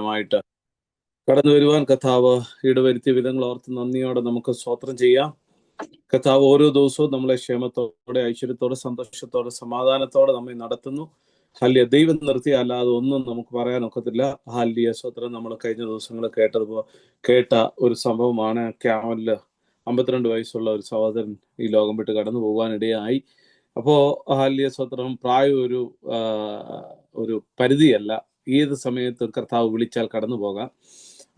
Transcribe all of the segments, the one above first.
പഠനമായിട്ട് കടന്നു വരുവാൻ കർത്താവ് ഇടവരുത്തിയ വിധങ്ങൾ ഓർത്ത് നന്ദിയോടെ നമുക്ക് സ്തോത്രം ചെയ്യാം. കർത്താവ് ഓരോ ദിവസവും നമ്മളെ ക്ഷേമത്തോടെ, ഐശ്വര്യത്തോടെ, സന്തോഷത്തോടെ, സമാധാനത്തോടെ നമ്മെ നടത്തുന്നു. ഹല്യ ദൈവം നിർത്തിയ അല്ലാതെ ഒന്നും നമുക്ക് പറയാനൊക്കത്തില്ല. ഹല്യ സ്വത്രം നമ്മൾ കഴിഞ്ഞ ദിവസങ്ങൾ കേട്ട ഒരു സംഭവമാണ്. ക്യാമലില് 52 വയസ്സുള്ള ഒരു സഹോദരൻ ഈ ലോകം വിട്ട് കടന്നു പോകാനിടയായി. അപ്പോ ഹല്യ സ്വത്രം പ്രായം ഒരു പരിധിയല്ല. ഏത് സമയത്തും കർത്താവ് വിളിച്ചാൽ കടന്നു പോകാം.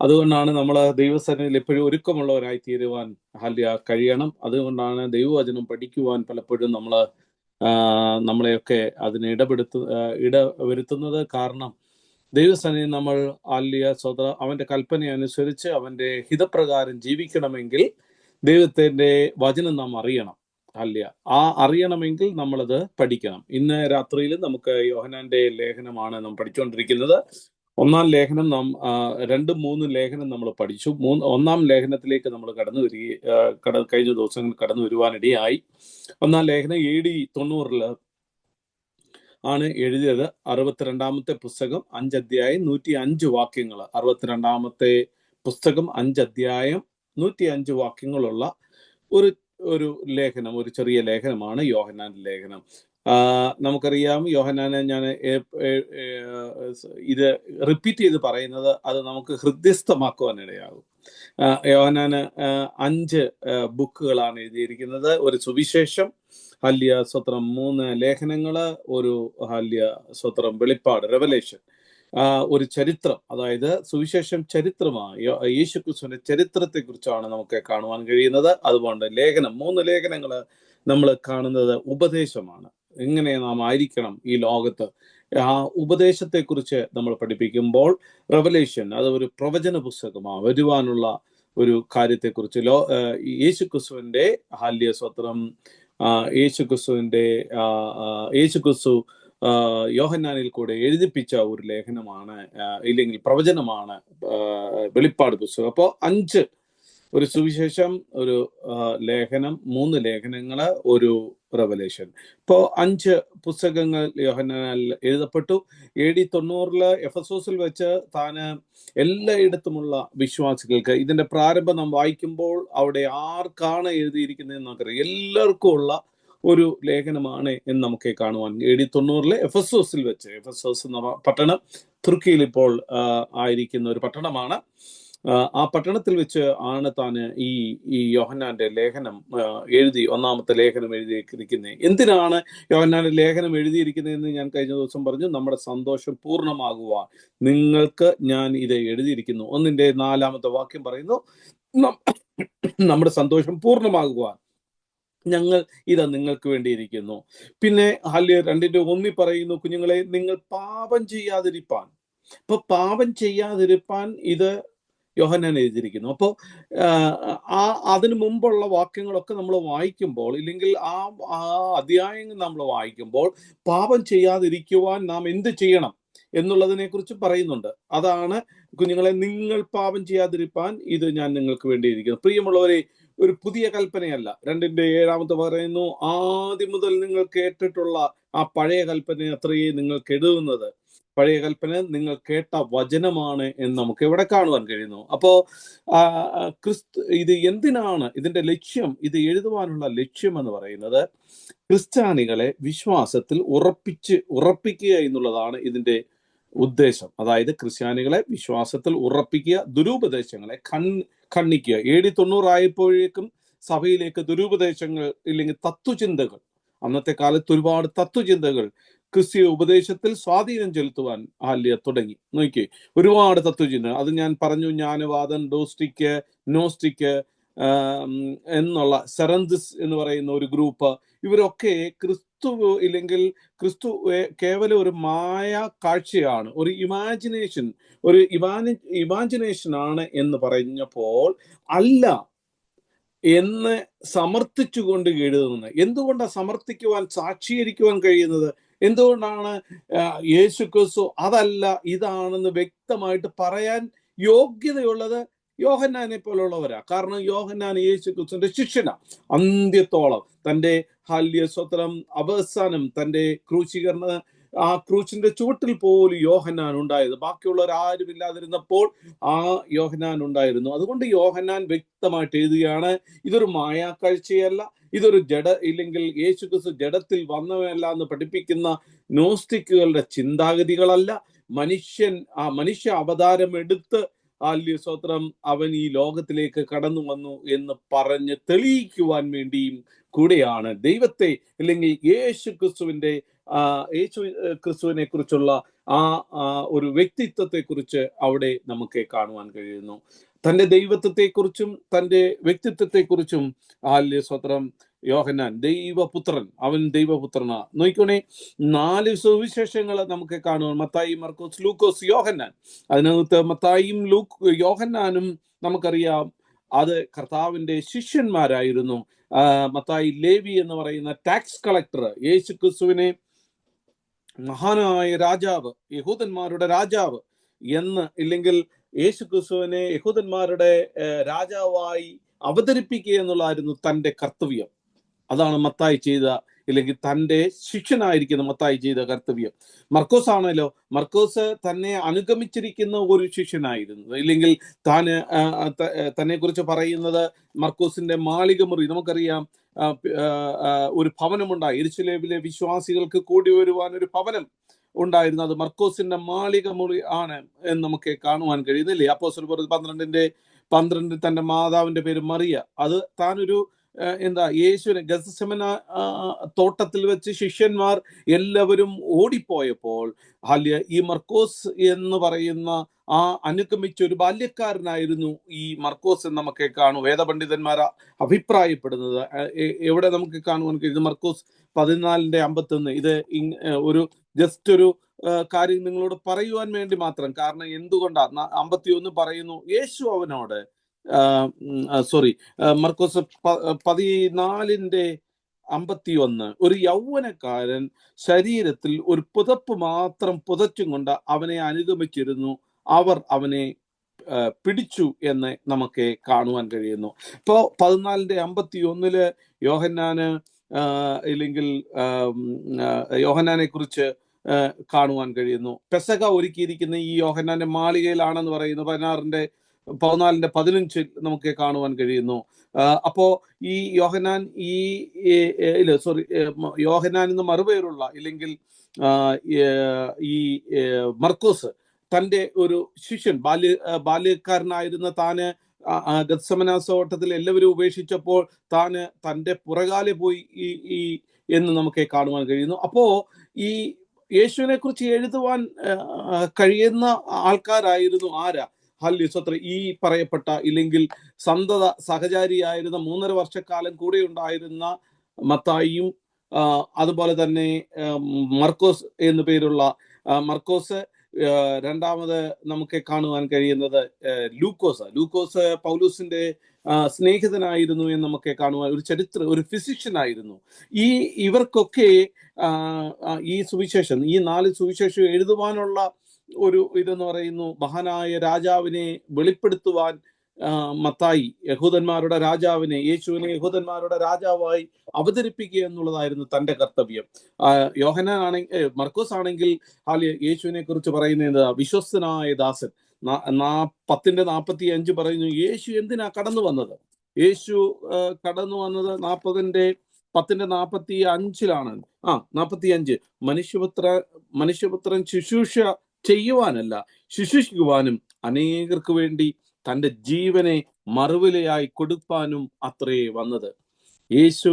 അതുകൊണ്ടാണ് നമ്മൾ ദൈവസന്നിധിയിൽ എപ്പോഴും ഒരുക്കമുള്ളവരായി തീരുവാൻ കഴിയണം. അതുകൊണ്ടാണ് ദൈവവചനം പഠിക്കുവാൻ പലപ്പോഴും നമ്മളെയൊക്കെ അതിന് ഇടവരുത്തുന്നത്. കാരണം ദൈവസന്നിധി നമ്മൾ അവന്റെ കൽപ്പന അനുസരിച്ച് അവന്റെ ഹിതപ്രകാരം ജീവിക്കണമെങ്കിൽ ദൈവത്തിന്റെ വചനം നാം അറിയണം. അറിയണമെങ്കിൽ നമ്മളത് പഠിക്കണം. ഇന്ന് രാത്രിയിൽ നമുക്ക് യോഹന്നാന്റെ ലേഖനമാണ് നാം പഠിച്ചുകൊണ്ടിരിക്കുന്നത്. ഒന്നാം ലേഖനം നാം 2-3 ലേഖനം നമ്മൾ പഠിച്ചു. ഒന്നാം ലേഖനത്തിലേക്ക് നമ്മൾ കഴിഞ്ഞ ദിവസങ്ങൾ കടന്നു വരുവാനിടയായി. ഒന്നാം ലേഖനം AD 90 ആണ് എഴുതിയത്. 62-ാമത്തെ പുസ്തകം 5 അധ്യായം 105 വാക്യങ്ങൾ. 62-ാമത്തെ പുസ്തകം 5 അധ്യായം 105 വാക്യങ്ങളുള്ള ഒരു ലേഖനം, ഒരു ചെറിയ ലേഖനമാണ് യോഹന്നാന്റെ ലേഖനം. നമുക്കറിയാം, യോഹന്നാനെ ഞാൻ ഇത് റിപ്പീറ്റ് ചെയ്ത് പറയുന്നത് അത് നമുക്ക് ഹൃദ്യസ്ഥമാക്കുവാനിടയാകും. യോഹന്നാന് 5 ബുക്കുകളാണ് എഴുതിയിരിക്കുന്നത്. ഒരു സുവിശേഷം, സ്വത്രം 3 ലേഖനങ്ങള്, ഒരു സ്വത്രം വെളിപ്പാട്, റെവലേഷൻ, ഒരു ചരിത്രം, അതായത് സുവിശേഷം ചരിത്രമാണ്. യേശുക്രിസ്തുവിന്റെ ചരിത്രത്തെ കുറിച്ചാണ് നമുക്ക് കാണുവാൻ കഴിയുന്നത്. അതുകൊണ്ട് 3 ലേഖനങ്ങള് നമ്മൾ കാണുന്നത് ഉപദേശമാണ്. എങ്ങനെ നാം ആയിരിക്കണം ഈ ലോകത്ത്, ആ ഉപദേശത്തെക്കുറിച്ച് നമ്മൾ പഠിപ്പിക്കുമ്പോൾ റെവലേഷൻ അത് ഒരു പ്രവചന പുസ്തകമാണ്. വരുവാനുള്ള ഒരു കാര്യത്തെക്കുറിച്ച് യേശുക്രിസ്തുവിന്റെ സ്വത്രം യേശുക്രിസ്തു യോഹന്നാനിൽ കൂടെ എഴുതിപ്പിച്ച ഒരു ലേഖനമാണ്, ഇല്ലെങ്കിൽ പ്രവചനമാണ് വെളിപ്പാട് പുസ്തകം. അപ്പോൾ 5 ഒരു സുവിശേഷം, ഒരു ലേഖനം, 3 ലേഖനങ്ങള്, ഒരു റെവലേഷൻ. ഇപ്പോൾ 5 പുസ്തകങ്ങൾ യോഹന്നാനിൽ എഴുതപ്പെട്ടു. AD 90 എഫെസോസിൽ വെച്ച് താന് എല്ലായിടത്തുമുള്ള വിശ്വാസികൾക്ക്, ഇതിന്റെ പ്രാരംഭം നാം വായിക്കുമ്പോൾ അവിടെ ആർക്കാണ് എഴുതിയിരിക്കുന്നതെന്ന് നമുക്കറിയാം. എല്ലാവർക്കും ഉള്ള ഒരു ലേഖനമാണ് എന്ന് നമുക്ക് കാണുവാൻ. AD 90 എഫെസോസിൽ വെച്ച്, എഫെസോസ് എന്ന പട്ടണം തുർക്കിയിൽ ഇപ്പോൾ ആയിരിക്കുന്ന ഒരു പട്ടണമാണ്. ആ പട്ടണത്തിൽ വെച്ച് ആണ് താന് ഈ യോഹന്നാന്റെ ലേഖനം ഒന്നാമത്തെ ലേഖനം എഴുതിയിരിക്കുന്നത്. എന്തിനാണ് യോഹന്നാന്റെ ലേഖനം എഴുതിയിരിക്കുന്നതെന്ന് ഞാൻ കഴിഞ്ഞ ദിവസം പറഞ്ഞു. നമ്മുടെ സന്തോഷം പൂർണ്ണമാകുവാൻ നിങ്ങൾക്ക് ഞാൻ ഇത് എഴുതിയിരിക്കുന്നു. 1-4 വാക്യം പറയുന്നു, നമ്മുടെ സന്തോഷം പൂർണ്ണമാകുവാൻ ഞങ്ങൾ ഇത് നിങ്ങൾക്ക് വേണ്ടിയിരിക്കുന്നു. പിന്നെ 2-1 പറയുന്നു, കുഞ്ഞുങ്ങളെ, നിങ്ങൾ പാപം ചെയ്യാതിരിപ്പാൻ. ഇപ്പൊ പാപം ചെയ്യാതിരിപ്പാൻ ഇത് യോഹന്നാൻ എഴുതിയിരിക്കുന്നു. അപ്പോൾ അതിനു മുമ്പുള്ള വാക്യങ്ങളൊക്കെ നമ്മൾ വായിക്കുമ്പോൾ, ഇല്ലെങ്കിൽ ആ അധ്യായങ്ങൾ നമ്മൾ വായിക്കുമ്പോൾ പാപം ചെയ്യാതിരിക്കുവാൻ നാം എന്ത് ചെയ്യണം എന്നുള്ളതിനെ കുറിച്ച് പറയുന്നുണ്ട്. അതാണ്, കുഞ്ഞുങ്ങളെ, നിങ്ങൾ പാപം ചെയ്യാതിരിപ്പാൻ ഇത് ഞാൻ നിങ്ങൾക്ക് വേണ്ടിയിരിക്കുന്നു. പ്രിയമുള്ളവരെ, ഒരു പുതിയ കൽപ്പനയല്ല. 2-7 പറയുന്നു, ആദ്യം മുതൽ നിങ്ങൾ കേട്ടിട്ടുള്ള ആ പഴയ കൽപ്പന അത്രയേ നിങ്ങൾക്ക് എഴുതുന്നത്. പഴയ കൽപ്പന നിങ്ങൾ കേട്ട വചനമാണ് എന്ന് നമുക്ക് ഇവിടെ കാണുവാൻ കഴിയുന്നു. അപ്പോ ഇത് എന്തിനാണ് ഇതിന്റെ ലക്ഷ്യം? ഇത് എഴുതുവാനുള്ള ലക്ഷ്യം എന്ന് പറയുന്നത് ക്രിസ്ത്യാനികളെ വിശ്വാസത്തിൽ ഉറപ്പിക്കുക എന്നുള്ളതാണ് ഇതിന്റെ ഉദ്ദേശം. അതായത് ക്രിസ്ത്യാനികളെ വിശ്വാസത്തിൽ ഉറപ്പിക്കുക, ദുരുപദേശങ്ങളെ ഖണ്ഡിക്കുക. AD 90 ആയപ്പോഴേക്കും സഭയിലേക്ക് ദുരുപദേശങ്ങൾ, ഇല്ലെങ്കിൽ തത്വചിന്തകൾ, അന്നത്തെ കാലത്ത് ഒരുപാട് തത്വചിന്തകൾ ക്രിസ്തീയ ഉപദേശത്തിൽ സ്വാധീനം ചെലുത്തുവാൻ തുടങ്ങി. നോക്കി, ഒരുപാട് തത്വചിന്ത. അത് ഞാൻ പറഞ്ഞു, ജ്ഞാനവാദം, ഡോസ്റ്റിക്, നോസ്റ്റിക് എന്നുള്ള സെറന്തിസ് എന്ന് പറയുന്ന ഒരു ഗ്രൂപ്പ്, ഇവരൊക്കെ ക്രിസ്തു കേവലം ഒരു മായ കാഴ്ചയാണ്, ഒരു ഇമാജിനേഷൻ ആണ് എന്ന് പറഞ്ഞപ്പോൾ അല്ല എന്ന് സമർത്ഥിച്ചുകൊണ്ട് എഴുതുന്നത്. എന്തുകൊണ്ടാണ് സമർത്ഥിക്കുവാൻ, സാക്ഷീകരിക്കുവാൻ കഴിയുന്നത്? എന്തുകൊണ്ടാണ് യേശുക്രിസ്തു അതല്ല ഇതാണെന്ന് വ്യക്തമായിട്ട് പറയാൻ യോഗ്യതയുള്ളത്? യോഹന്നാനെ പോലുള്ളവരാ. കാരണം യോഹന്നാൻ യേശുക്രിസ്തുവിന്റെ ശിഷ്യനാണ്. അന്ത്യത്തോളം തൻ്റെ സ്വത്രം അവസാനം തൻ്റെ ക്രൂശീകരണ ആ ക്രൂശിന്റെ ചുവട്ടിൽ പോലും യോഹന്നാൻ ഉണ്ടായത്. ബാക്കിയുള്ളവർ ആരും ഇല്ലാതിരുന്നപ്പോൾ ആ യോഹന്നാൻ ഉണ്ടായിരുന്നു. അതുകൊണ്ട് യോഹന്നാൻ വ്യക്തമായിട്ട് എഴുതുകയാണ്, ഇതൊരു മായാക്കാഴ്ചയല്ല, ഇതൊരു ഇല്ലെങ്കിൽ യേശുക്രിസ്തു ജഡത്തിൽ വന്നവനല്ല എന്ന് പഠിപ്പിക്കുന്ന നോസ്റ്റിക്കുകളുടെ ചിന്താഗതികളല്ല. മനുഷ്യ അവതാരം എടുത്ത് സ്തോത്രം അവൻ ഈ ലോകത്തിലേക്ക് കടന്നു വന്നു എന്ന് പറഞ്ഞ് തെളിയിക്കുവാൻ വേണ്ടിയും കൂടെയാണ് ദൈവത്തെ അല്ലെങ്കിൽ യേശു ക്രിസ്തുവിനെ കുറിച്ചുള്ള ആ ഒരു വ്യക്തിത്വത്തെ കുറിച്ച് അവിടെ നമുക്ക് കാണുവാൻ കഴിയുന്നു. തന്റെ ദൈവത്വത്തെക്കുറിച്ചും തന്റെ വ്യക്തിത്വത്തെക്കുറിച്ചും സ്തോത്രം യോഹന്നാൻ ദൈവപുത്രൻ, അവൻ ദൈവപുത്രനാ. നോക്കിക്കോണേ, 4 സുവിശേഷങ്ങൾ നമുക്ക് കാണുവാൻ, മത്തായി, മർക്കോസ്, ലൂക്കോസ്, യോഹന്നാൻ. അതിനകത്ത് മത്തായിയും യോഹന്നാനും നമുക്കറിയാം അത് കർത്താവിന്റെ ശിഷ്യന്മാരായിരുന്നു. മത്തായി ലേവി എന്ന് പറയുന്ന ടാക്സ് കളക്ടർ യേശു ക്രിസ്തുവിനെ മഹാനായ രാജാവ്, യഹൂദന്മാരുടെ രാജാവ് എന്ന്, ഇല്ലെങ്കിൽ യേശു ക്രിസ്തുവിനെ യഹൂദന്മാരുടെ രാജാവായി അവതരിപ്പിക്കുക എന്നുള്ളതായിരുന്നു തന്റെ കർത്തവ്യം. അതാണ് മത്തായി ചെയ്ത, ഇല്ലെങ്കിൽ തൻ്റെ ശിഷ്യനായിരിക്കുന്ന മത്തായി ചെയ്ത കർത്തവ്യം. മർക്കോസ് ആണല്ലോ, മർക്കോസ് തന്നെ അനുഗമിച്ചിരിക്കുന്ന ഒരു ശിഷ്യനായിരുന്നു. ഇല്ലെങ്കിൽ തന്നെ കുറിച്ച് പറയുന്നത് മർക്കോസിന്റെ മാളിക മുറി, നമുക്കറിയാം ഒരു ഭവനമുണ്ടായി, യെരൂശലേമിലെ വിശ്വാസികൾക്ക് കൂടി വരുവാൻ ഒരു ഭവനം ഉണ്ടായിരുന്നു. അത് മർക്കോസിന്റെ മാളിക മുറി ആണ് എന്ന് നമുക്ക് കാണുവാൻ കഴിയുന്നില്ലേ? അപ്പോസ്തലർ 12 തന്റെ മാതാവിന്റെ പേര് മറിയ. അത് താനൊരു യേശുവിനെ ഗത്സമന തോട്ടത്തിൽ വെച്ച് ശിഷ്യന്മാർ എല്ലാവരും ഓടിപ്പോയപ്പോൾ ഈ മർക്കോസ് എന്ന് പറയുന്ന ആ അനുഗമിച്ച ഒരു ബാല്യക്കാരനായിരുന്നു ഈ മർക്കോസ് എന്ന് നമുക്ക് കാണും. വേദപണ്ഡിതന്മാർ അഭിപ്രായപ്പെടുന്നത് എവിടെ നമുക്ക് കാണുവാൻ കഴിയുന്നത്? മർക്കോസ് 14:51. ഇത് ഒരു ജസ്റ്റ് ഒരു കാര്യം നിങ്ങളോട് പറയുവാൻ വേണ്ടി മാത്രം. കാരണം എന്തുകൊണ്ടാണ് 51 പറയുന്നു, യേശു അവനോട് മർക്കോസ് 14:51, ഒരു യൗവനക്കാരൻ ശരീരത്തിൽ ഒരു പുതപ്പ് മാത്രം പുതച്ചും കൊണ്ട് അവനെ അനുഗമിച്ചിരുന്നു, അവർ അവനെ പിടിച്ചു എന്ന് നമുക്ക് കാണുവാൻ കഴിയുന്നു. ഇപ്പോ 14:51 യോഹന്നാന് ഇല്ലെങ്കിൽ യോഹന്നാനെ കുറിച്ച് കാണുവാൻ കഴിയുന്നു. പെസക ഒരുക്കിയിരിക്കുന്ന ഈ യോഹന്നാന്റെ മാളികയിലാണെന്ന് പറയുന്നു. 14:15 നമുക്ക് കാണുവാൻ കഴിയുന്നു. അപ്പോ ഈ യോഹന്നാൻ യോഹന്നാൻ എന്ന് മറുപേരുള്ള, ഇല്ലെങ്കിൽ ഈ മർക്കോസ് തൻ്റെ ഒരു ശിഷ്യൻ, ബാല്യക്കാരനായിരുന്ന താന് ഗത്സമനാസോട്ടത്തിൽ എല്ലാവരും ഉപേക്ഷിച്ചപ്പോൾ താന് തൻ്റെ പുറകാലെ പോയി എന്ന് നമുക്ക് കാണുവാൻ കഴിയുന്നു. അപ്പോ ഈ യേശുവിനെ കുറിച്ച് എഴുതുവാൻ കഴിയുന്ന ആൾക്കാരായിരുന്നു ആരാ? ഈ പറയപ്പെട്ട, ഇല്ലെങ്കിൽ സന്തത സഹചാരിയായിരുന്ന 3.5 വർഷക്കാലം കൂടെ ഉണ്ടായിരുന്ന മത്തായിയും അതുപോലെ തന്നെ മർക്കോസ് എന്നു പേരുള്ള മർക്കോസ്. രണ്ടാമത് നമുക്ക് കാണുവാൻ കഴിയുന്നത് ലൂക്കോസ് പൗലൂസിന്റെ സ്നേഹിതനായിരുന്നു എന്ന് നമുക്ക് കാണുവാൻ, ഒരു ഫിസിഷ്യൻ ആയിരുന്നു. ഇവർക്കൊക്കെ ഈ 4 സുവിശേഷം എഴുതുവാനുള്ള ഒരു ഇതെന്ന് പറയുന്നു, മഹാനായ രാജാവിനെ വെളിപ്പെടുത്തുവാൻ മത്തായി യേശുവിനെ യഹൂദന്മാരുടെ രാജാവായി അവതരിപ്പിക്കുക എന്നുള്ളതായിരുന്നു തന്റെ കർത്തവ്യം. മർക്കോസ് ആണെങ്കിൽ യേശുവിനെ കുറിച്ച് പറയുന്നത് വിശ്വസ്തനായ ദാസൻ. 10:45 പറയുന്നു, യേശു എന്തിനാ കടന്നു വന്നത്? യേശു കടന്നു വന്നത് 10:45 45 മനുഷ്യപുത്രൻ ശുശ്രൂഷ ചെയ്യുവാനല്ല, ശുശ്രൂഷിക്കുവാനും അനേകർക്ക് വേണ്ടി തൻ്റെ ജീവനെ മറുവിലയായി കൊടുപ്പാനും അത്രേ വന്നത്. യേശു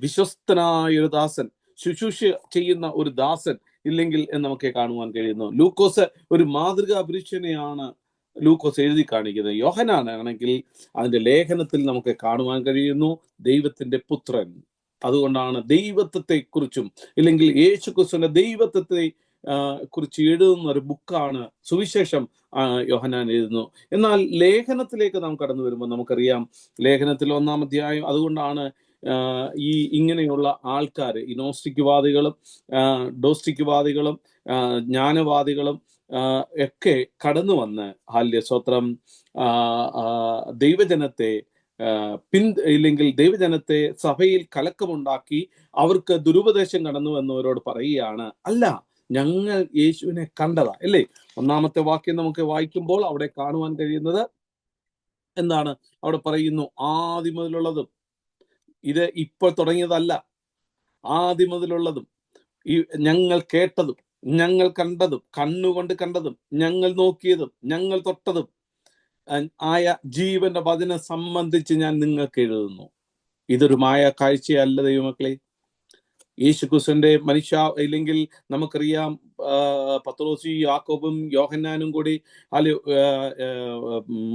വിശ്വസ്തനായ ഒരു ദാസൻ, ശുശ്രൂഷ ചെയ്യുന്ന ഒരു ദാസൻ ഇല്ലെങ്കിൽ എന്ന് നമുക്ക് കാണുവാൻ കഴിയുന്നു. ലൂക്കോസ് ഒരു മാതൃകാ പുരുഷനെയാണ് ലൂക്കോസ് എഴുതി കാണിക്കുന്നത്. യോഹന്നാനാണെങ്കിൽ അതിന്റെ ലേഖനത്തിൽ നമുക്ക് കാണുവാൻ കഴിയുന്നു ദൈവത്തിന്റെ പുത്രൻ. അതുകൊണ്ടാണ് ദൈവത്വത്തെ കുറിച്ചും ഇല്ലെങ്കിൽ യേശു ക്രിസ്തുവിന്റെ ദൈവത്വത്തെ കുറിച്ച് എഴുതുന്ന ഒരു ബുക്കാണ് സുവിശേഷം യോഹന്നാൻ എഴുതുന്നു. എന്നാൽ ലേഖനത്തിലേക്ക് നാം കടന്നു വരുമ്പോൾ നമുക്കറിയാം, ലേഖനത്തിൽ 1-ാം അധ്യായം, അതുകൊണ്ടാണ് ഇങ്ങനെയുള്ള ആൾക്കാർ, ഈ നോസ്റ്റിക്വാദികളും ഡോസ്റ്റിക്വാദികളും ജ്ഞാനവാദികളും ഒക്കെ കടന്നു വന്ന് സ്വത്രം ദൈവജനത്തെ ഇല്ലെങ്കിൽ ദൈവജനത്തെ സഭയിൽ കലക്കമുണ്ടാക്കി അവർക്ക് ദുരുപദേശം കടന്നു വന്നവരോട് പറയുകയാണ്, അല്ല, ഞങ്ങൾ യേശുവിനെ കണ്ടതാ. അല്ലേ? ഒന്നാമത്തെ വാക്യം നമുക്ക് വായിക്കുമ്പോൾ അവിടെ കാണുവാൻ കഴിയുന്നത് എന്താണ്? അവിടെ പറയുന്നു, ആദ്യം മുതലുള്ളതും. ഇത് ഇപ്പോൾ തുടങ്ങിയതല്ല, ആദ്യം മുതലുള്ളതും ഞങ്ങൾ കേട്ടതും ഞങ്ങൾ കണ്ടതും കണ്ണുകൊണ്ട് കണ്ടതും ഞങ്ങൾ നോക്കിയതും ഞങ്ങൾ തൊട്ടതും ആയ ജീവന്റെ വചനം സംബന്ധിച്ച് ഞാൻ നിങ്ങൾക്ക് എഴുതുന്നു. ഇതൊരു മായ കാഴ്ചയല്ല ദൈവമക്കളെ. യേശുക്രിസ്തുവിന്റെ മനുഷ്യ, ഇല്ലെങ്കിൽ നമുക്കറിയാം പത്രോസും യാക്കോബും യോഹന്നാനും കൂടി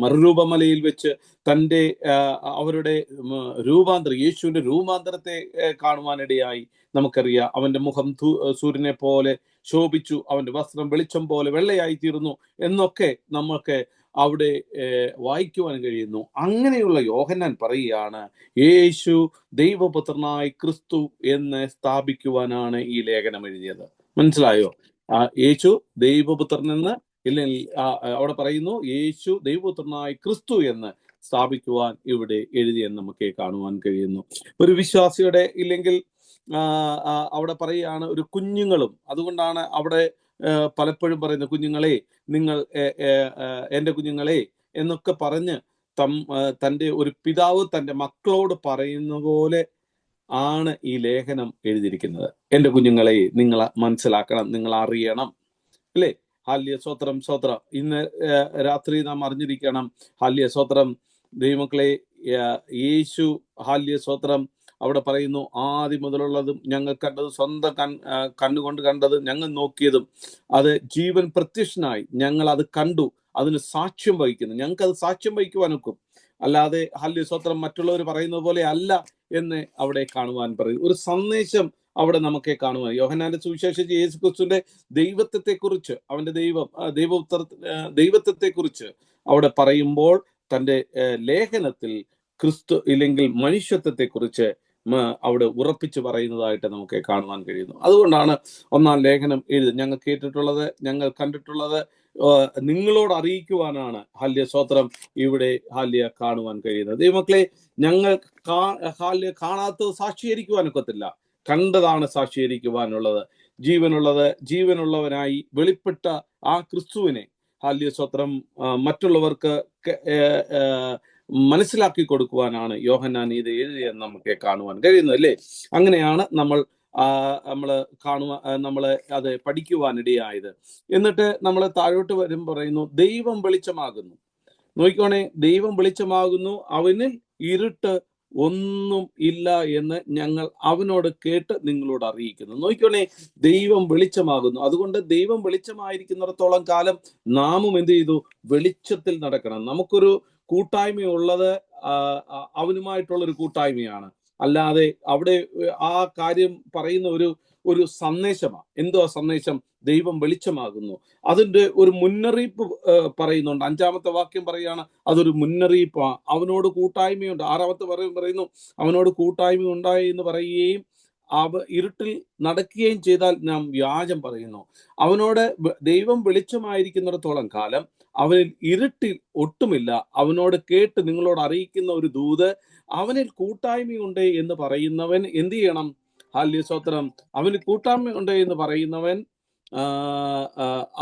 മറുരൂപമലയിൽ വെച്ച് തൻ്റെ അവരുടെ രൂപാന്തരം, യേശുവിന്റെ രൂപാന്തരത്തെ കാണുവാനിടയായി. നമുക്കറിയാം, അവന്റെ മുഖം സൂര്യനെ പോലെ ശോഭിച്ചു, അവന്റെ വസ്ത്രം വെളിച്ചം പോലെ വെള്ളയായി തീർന്നു എന്നൊക്കെ നമുക്ക് അവിടെ വായിക്കുവാൻ കഴിയുന്നു. അങ്ങനെയുള്ള യോഹന്നാൻ പറയുകയാണ്, യേശു ദൈവപുത്രനായി ക്രിസ്തു എന്ന് സ്ഥാപിക്കുവാനാണ് ഈ ലേഖനം എഴുതിയത്. മനസ്സിലായോ? യേശു ദൈവപുത്രൻ എന്ന്, ഇല്ലെങ്കിൽ അവിടെ പറയുന്നു യേശു ദൈവപുത്രനായി ക്രിസ്തു എന്ന് സ്ഥാപിക്കുവാൻ ഇവിടെ എഴുതിയെന്ന് നമുക്ക് കാണുവാൻ കഴിയുന്നു. ഒരു വിശ്വാസിയുടെ, ഇല്ലെങ്കിൽ അവിടെ പറയുകയാണ് ഒരു കുഞ്ഞുങ്ങളും. അതുകൊണ്ടാണ് അവിടെ പലപ്പോഴും പറയുന്നത്, കുഞ്ഞുങ്ങളെ നിങ്ങൾ എൻ്റെ കുഞ്ഞുങ്ങളെ എന്നൊക്കെ പറഞ്ഞ് തൻ്റെ ഒരു പിതാവ് തൻ്റെ മക്കളോട് പറയുന്ന പോലെ ആണ് ഈ ലേഖനം എഴുതിയിരിക്കുന്നത്. എൻ്റെ കുഞ്ഞുങ്ങളെ നിങ്ങൾ മനസ്സിലാക്കണം, നിങ്ങൾ അറിയണം. അല്ലേ? ഹാല്യ സ്വത്രം സ്വത്രം. ഇന്ന് രാത്രി നാം അറിഞ്ഞിരിക്കണം. ഹാല്യ സ്വത്രം ദൈവമക്കളെ. യേശു ഹാല്യ സ്വത്രം അവിടെ പറയുന്നു, ആദ്യം മുതലുള്ളതും ഞങ്ങൾ കണ്ടതും സ്വന്തം കണ്ണുകൊണ്ട് കണ്ടതും ഞങ്ങൾ നോക്കിയതും അത് ജീവൻ പ്രത്യക്ഷനായി ഞങ്ങൾ അത് കണ്ടു, അതിന് സാക്ഷ്യം വഹിക്കുന്നു. ഞങ്ങൾക്ക് അത് സാക്ഷ്യം വഹിക്കുവാൻ ഒക്കും. അല്ലാതെ ഹാല്യ സ്വത്രം മറ്റുള്ളവർ പറയുന്നത് പോലെ അല്ല എന്ന് അവിടെ കാണുവാൻ പറയും. ഒരു സന്ദേശം അവിടെ നമുക്ക് കാണുവാൻ. യോഹന്നാന്റെ സുവിശേഷം യേശുക്രിസ്തുവിന്റെ ദൈവത്വത്തെക്കുറിച്ച്, അവന്റെ ദൈവത്വത്തെക്കുറിച്ച് അവിടെ പറയുമ്പോൾ തൻ്റെ ലേഖനത്തിൽ ക്രിസ്തു, ഇല്ലെങ്കിൽ മനുഷ്യത്വത്തെക്കുറിച്ച് അവിടെ ഉറപ്പിച്ച് പറയുന്നതായിട്ട് നമുക്ക് കാണുവാൻ കഴിയുന്നു. അതുകൊണ്ടാണ് ഒന്നാം ലേഖനം എഴുതുന്നത്. ഞങ്ങൾ കേട്ടിട്ടുള്ളത്, ഞങ്ങൾ കണ്ടിട്ടുള്ളത് നിങ്ങളോട് അറിയിക്കുവാനാണ് ഹാല്യ സ്വത്രം ഇവിടെ ഹാല്യ കാണുവാൻ കഴിയുന്നത്. ദൈവമക്കളെ, ഞങ്ങൾ ഹാല്യ കാണാത്തത് സാക്ഷീകരിക്കുവാനൊക്കത്തില്ല, കണ്ടതാണ് സാക്ഷീകരിക്കുവാനുള്ളത്. ജീവനുള്ളവനായി വെളിപ്പെട്ട ആ ക്രിസ്തുവിനെ ഹാല്യ സ്വത്രം മറ്റുള്ളവർക്ക് മനസ്സിലാക്കി കൊടുക്കുവാനാണ് യോഹന്നാൻ ഇത് എഴുതിയെന്ന് നമുക്ക് കാണുവാൻ കഴിയുന്നു. അല്ലേ? അങ്ങനെയാണ് നമ്മൾ അത് പഠിക്കുവാനിടയായത്. എന്നിട്ട് നമ്മൾ താഴോട്ട് വരും പറയുന്നു, ദൈവം വെളിച്ചമാകുന്നു. നോക്കിക്കോണേ, ദൈവം വെളിച്ചമാകുന്നു, അവനിൽ ഇരുട്ട് ഒന്നും ഇല്ല എന്ന് ഞങ്ങൾ അവനോട് കേട്ട് നിങ്ങളോട് അറിയിക്കുന്നു. നോക്കിക്കോണേ, ദൈവം വെളിച്ചമാകുന്നു. അതുകൊണ്ട് ദൈവം വെളിച്ചമായിരിക്കുന്നിടത്തോളം കാലം നാമും എന്ത് ചെയ്തു? വെളിച്ചത്തിൽ നടക്കണം. നമുക്കൊരു കൂട്ടായ്മയുള്ളത് അവനുമായിട്ടുള്ളൊരു കൂട്ടായ്മയാണ്. അല്ലാതെ അവിടെ ആ കാര്യം പറയുന്ന ഒരു സന്ദേശമാണ്. എന്തോ സന്ദേശം? ദൈവം വെളിച്ചമാകുന്നു. അതിൻ്റെ ഒരു മുന്നറിയിപ്പ് പറയുന്നുണ്ട്. 5-ാമത്തെ വാക്യം പറയുകയാണ്, അതൊരു മുന്നറിയിപ്പാണ്. അവനോട് കൂട്ടായ്മയുണ്ട്. 6-ാമത്തെ പറയുന്നു, അവനോട് കൂട്ടായ്മ ഉണ്ടായി എന്ന് പറയുകയും ഇരുട്ടിൽ നടക്കുകയും ചെയ്താൽ നാം വ്യാജം പറയുന്നു. അവനോട് ദൈവം വെളിച്ചമായിരിക്കുന്നിടത്തോളം കാലം അവനിൽ ഇരുട്ടിൽ ഒട്ടുമില്ല. അവനോട് കേട്ട് നിങ്ങളോട് അറിയിക്കുന്ന ഒരു ദൂത്, അവനിൽ കൂട്ടായ്മയുണ്ട് എന്ന് പറയുന്നവൻ എന്ത് ചെയ്യണം? ഹാല്യ സ്വത്രം. അവന് കൂട്ടായ്മയുണ്ട് എന്ന് പറയുന്നവൻ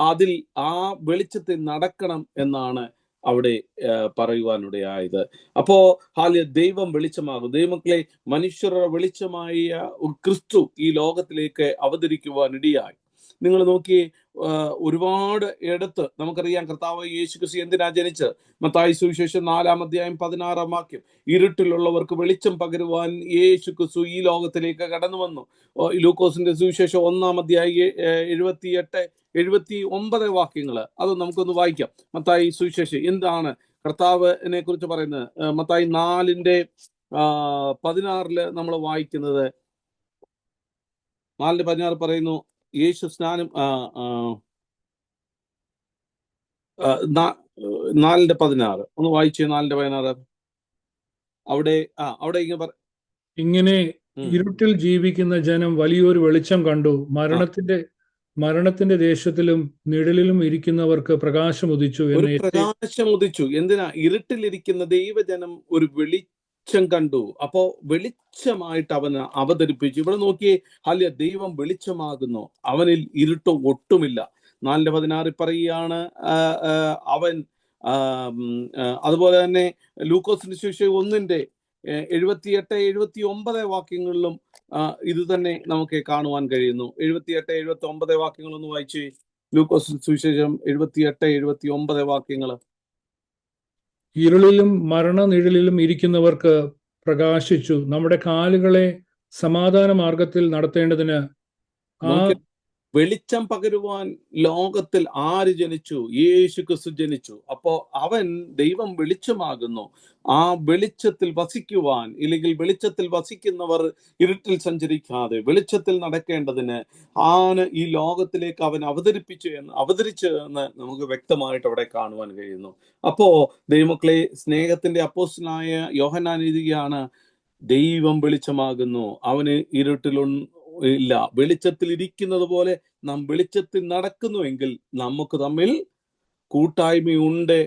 അതിൽ ആ വെളിച്ചത്തിൽ നടക്കണം എന്നാണ് അവിടെ പറയുവാനിടയായത്. അപ്പോ ഹാല്യ ദൈവം വെളിച്ചമാകും. ദൈവമക്കളെ, മനുഷ്യരുടെ വെളിച്ചമായ ക്രിസ്തു ഈ ലോകത്തിലേക്ക് അവതരിക്കുവാനിടയായി. നിങ്ങൾ നോക്കിയേ, ഒരുപാട് ഇടത്ത് നമുക്കറിയാം കർത്താവ് യേശുക്രിസ്തു എന്തിനാ ജനിച്ചത്? മത്തായി സുവിശേഷം 4-ാം അധ്യായം 16-ാം വാക്യം, ഇരുട്ടിലുള്ളവർക്ക് വെളിച്ചം പകരുവാൻ യേശുക്രിസ്തു ഈ ലോകത്തിലേക്ക് കടന്നു വന്നു. ലൂക്കോസിന്റെ സുവിശേഷം 1-ാം അധ്യായം 78-79 വാക്യങ്ങൾ അത് നമുക്കൊന്ന് വായിക്കാം. മത്തായി സുവിശേഷം എന്താണ് കർത്താവിനെ കുറിച്ച് പറയുന്നത്? മത്തായി 4-16 നമ്മൾ വായിക്കുന്നത്, 4-16 പറയുന്നു, യേശു സ്നാനം 4-16 ഒന്ന് വായിച്ചേ. 4-16 അവിടെ ഇങ്ങനെ ഇരുട്ടിൽ ജീവിക്കുന്ന ജനം വലിയൊരു വെളിച്ചം കണ്ടു. മരണത്തിന്റെ ദേശത്തിലും നിഴലിലും ഇരിക്കുന്നവർക്ക് പ്രകാശം ഉദിച്ചു. എന്തിനാ? ഇരുട്ടിലിരിക്കുന്ന ദൈവജനം ഒരു വെളിച്ചം വെളിച്ചം കണ്ടു. അപ്പോ വെളിച്ചമായിട്ട് അവൻ അവതരിപ്പിച്ചു. ഇവിടെ നോക്കിയേ, ഹല്ലേലൂയ, ദൈവം വെളിച്ചമാകുന്നു, അവനിൽ ഇരുട്ട് ഒട്ടുമില്ല. 4:16 പറയുകയാണ് അവൻ അതുപോലെ തന്നെ ലൂക്കോസിന്റെ സുവിശേഷം 1:78-79 വാക്യങ്ങളിലും ഇത് തന്നെ നമുക്ക് കാണുവാൻ കഴിയുന്നു. 78-79 വാക്യങ്ങളൊന്ന് വായിച്ചേ. ലൂക്കോസ് സുവിശേഷം 78-79 വാക്യങ്ങൾ. ഇരുളിലും മരണനിഴലിലും ഇരിക്കുന്നവർക്ക് പ്രകാശിച്ചു, നമ്മുടെ കാലുകളെ സമാധാന മാർഗത്തിൽ നടത്തേണ്ടതിന് ആ വെളിച്ചം പകരുവാൻ ലോകത്തിൽ ആര് ജനിച്ചു? യേശു ക്രിസ്തു ജനിച്ചു. അപ്പോ അവൻ ദൈവം വെളിച്ചമാകുന്നു. ആ വെളിച്ചത്തിൽ വസിക്കുവാൻ, ഇല്ലെങ്കിൽ വെളിച്ചത്തിൽ വസിക്കുന്നവർ ഇരുട്ടിൽ സഞ്ചരിക്കാതെ വെളിച്ചത്തിൽ നടക്കേണ്ടതിന് ആണ് ഈ ലോകത്തിലേക്ക് അവൻ അവതരിച്ചു എന്ന് നമുക്ക് വ്യക്തമായിട്ട് അവിടെ കാണുവാൻ കഴിയുന്നു. അപ്പോ ദൈവമക്കളെ, സ്നേഹത്തിന്റെ അപ്പോസ്തലനായ യോഹന്നാൻ എഴുതുകയാണ്, ദൈവം വെളിച്ചമാകുന്നു, അവന് ഇരുട്ടിലൊന്നും ഇല്ല. വെളിച്ചത്തിൽ ഇരിക്കുന്നത് പോലെ നാം വെളിച്ചത്തിൽ നടക്കുന്നുവെങ്കിൽ നമുക്ക് തമ്മിൽ കൂട്ടായ്മയുണ്ട്.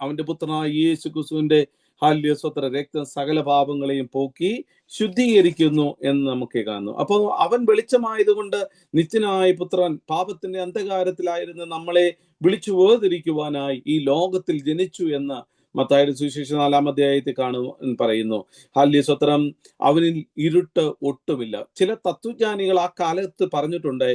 അവന്റെ പുത്രനായ യേശു ക്രിസ്തുവിന്റെ ഹല്ലേലൂയ സ്വത്ര രക്തം സകല പാപങ്ങളെയും പോക്കി ശുദ്ധീകരിക്കുന്നു എന്ന് നമുക്ക് കാണുന്നു. അപ്പൊ അവൻ വെളിച്ചമായതുകൊണ്ട് നിത്യനായ പുത്രൻ പാപത്തിന്റെ അന്ധകാരത്തിലായിരുന്ന നമ്മളെ വിളിച്ചു വേർതിരിക്കുവാനായി ഈ ലോകത്തിൽ ജനിച്ചു എന്ന് മത്തായിയുടെ സുവിശേഷം 4-ാം അധ്യായത്തിൽ പറയുന്നു. ഹല്ലേലൂയ സ്വത്രം, അവനിൽ ഇരുട്ട് ഒട്ടുമില്ല. ചില തത്വജ്ഞാനികൾ ആ കാലത്ത് പറഞ്ഞിട്ടുണ്ട്,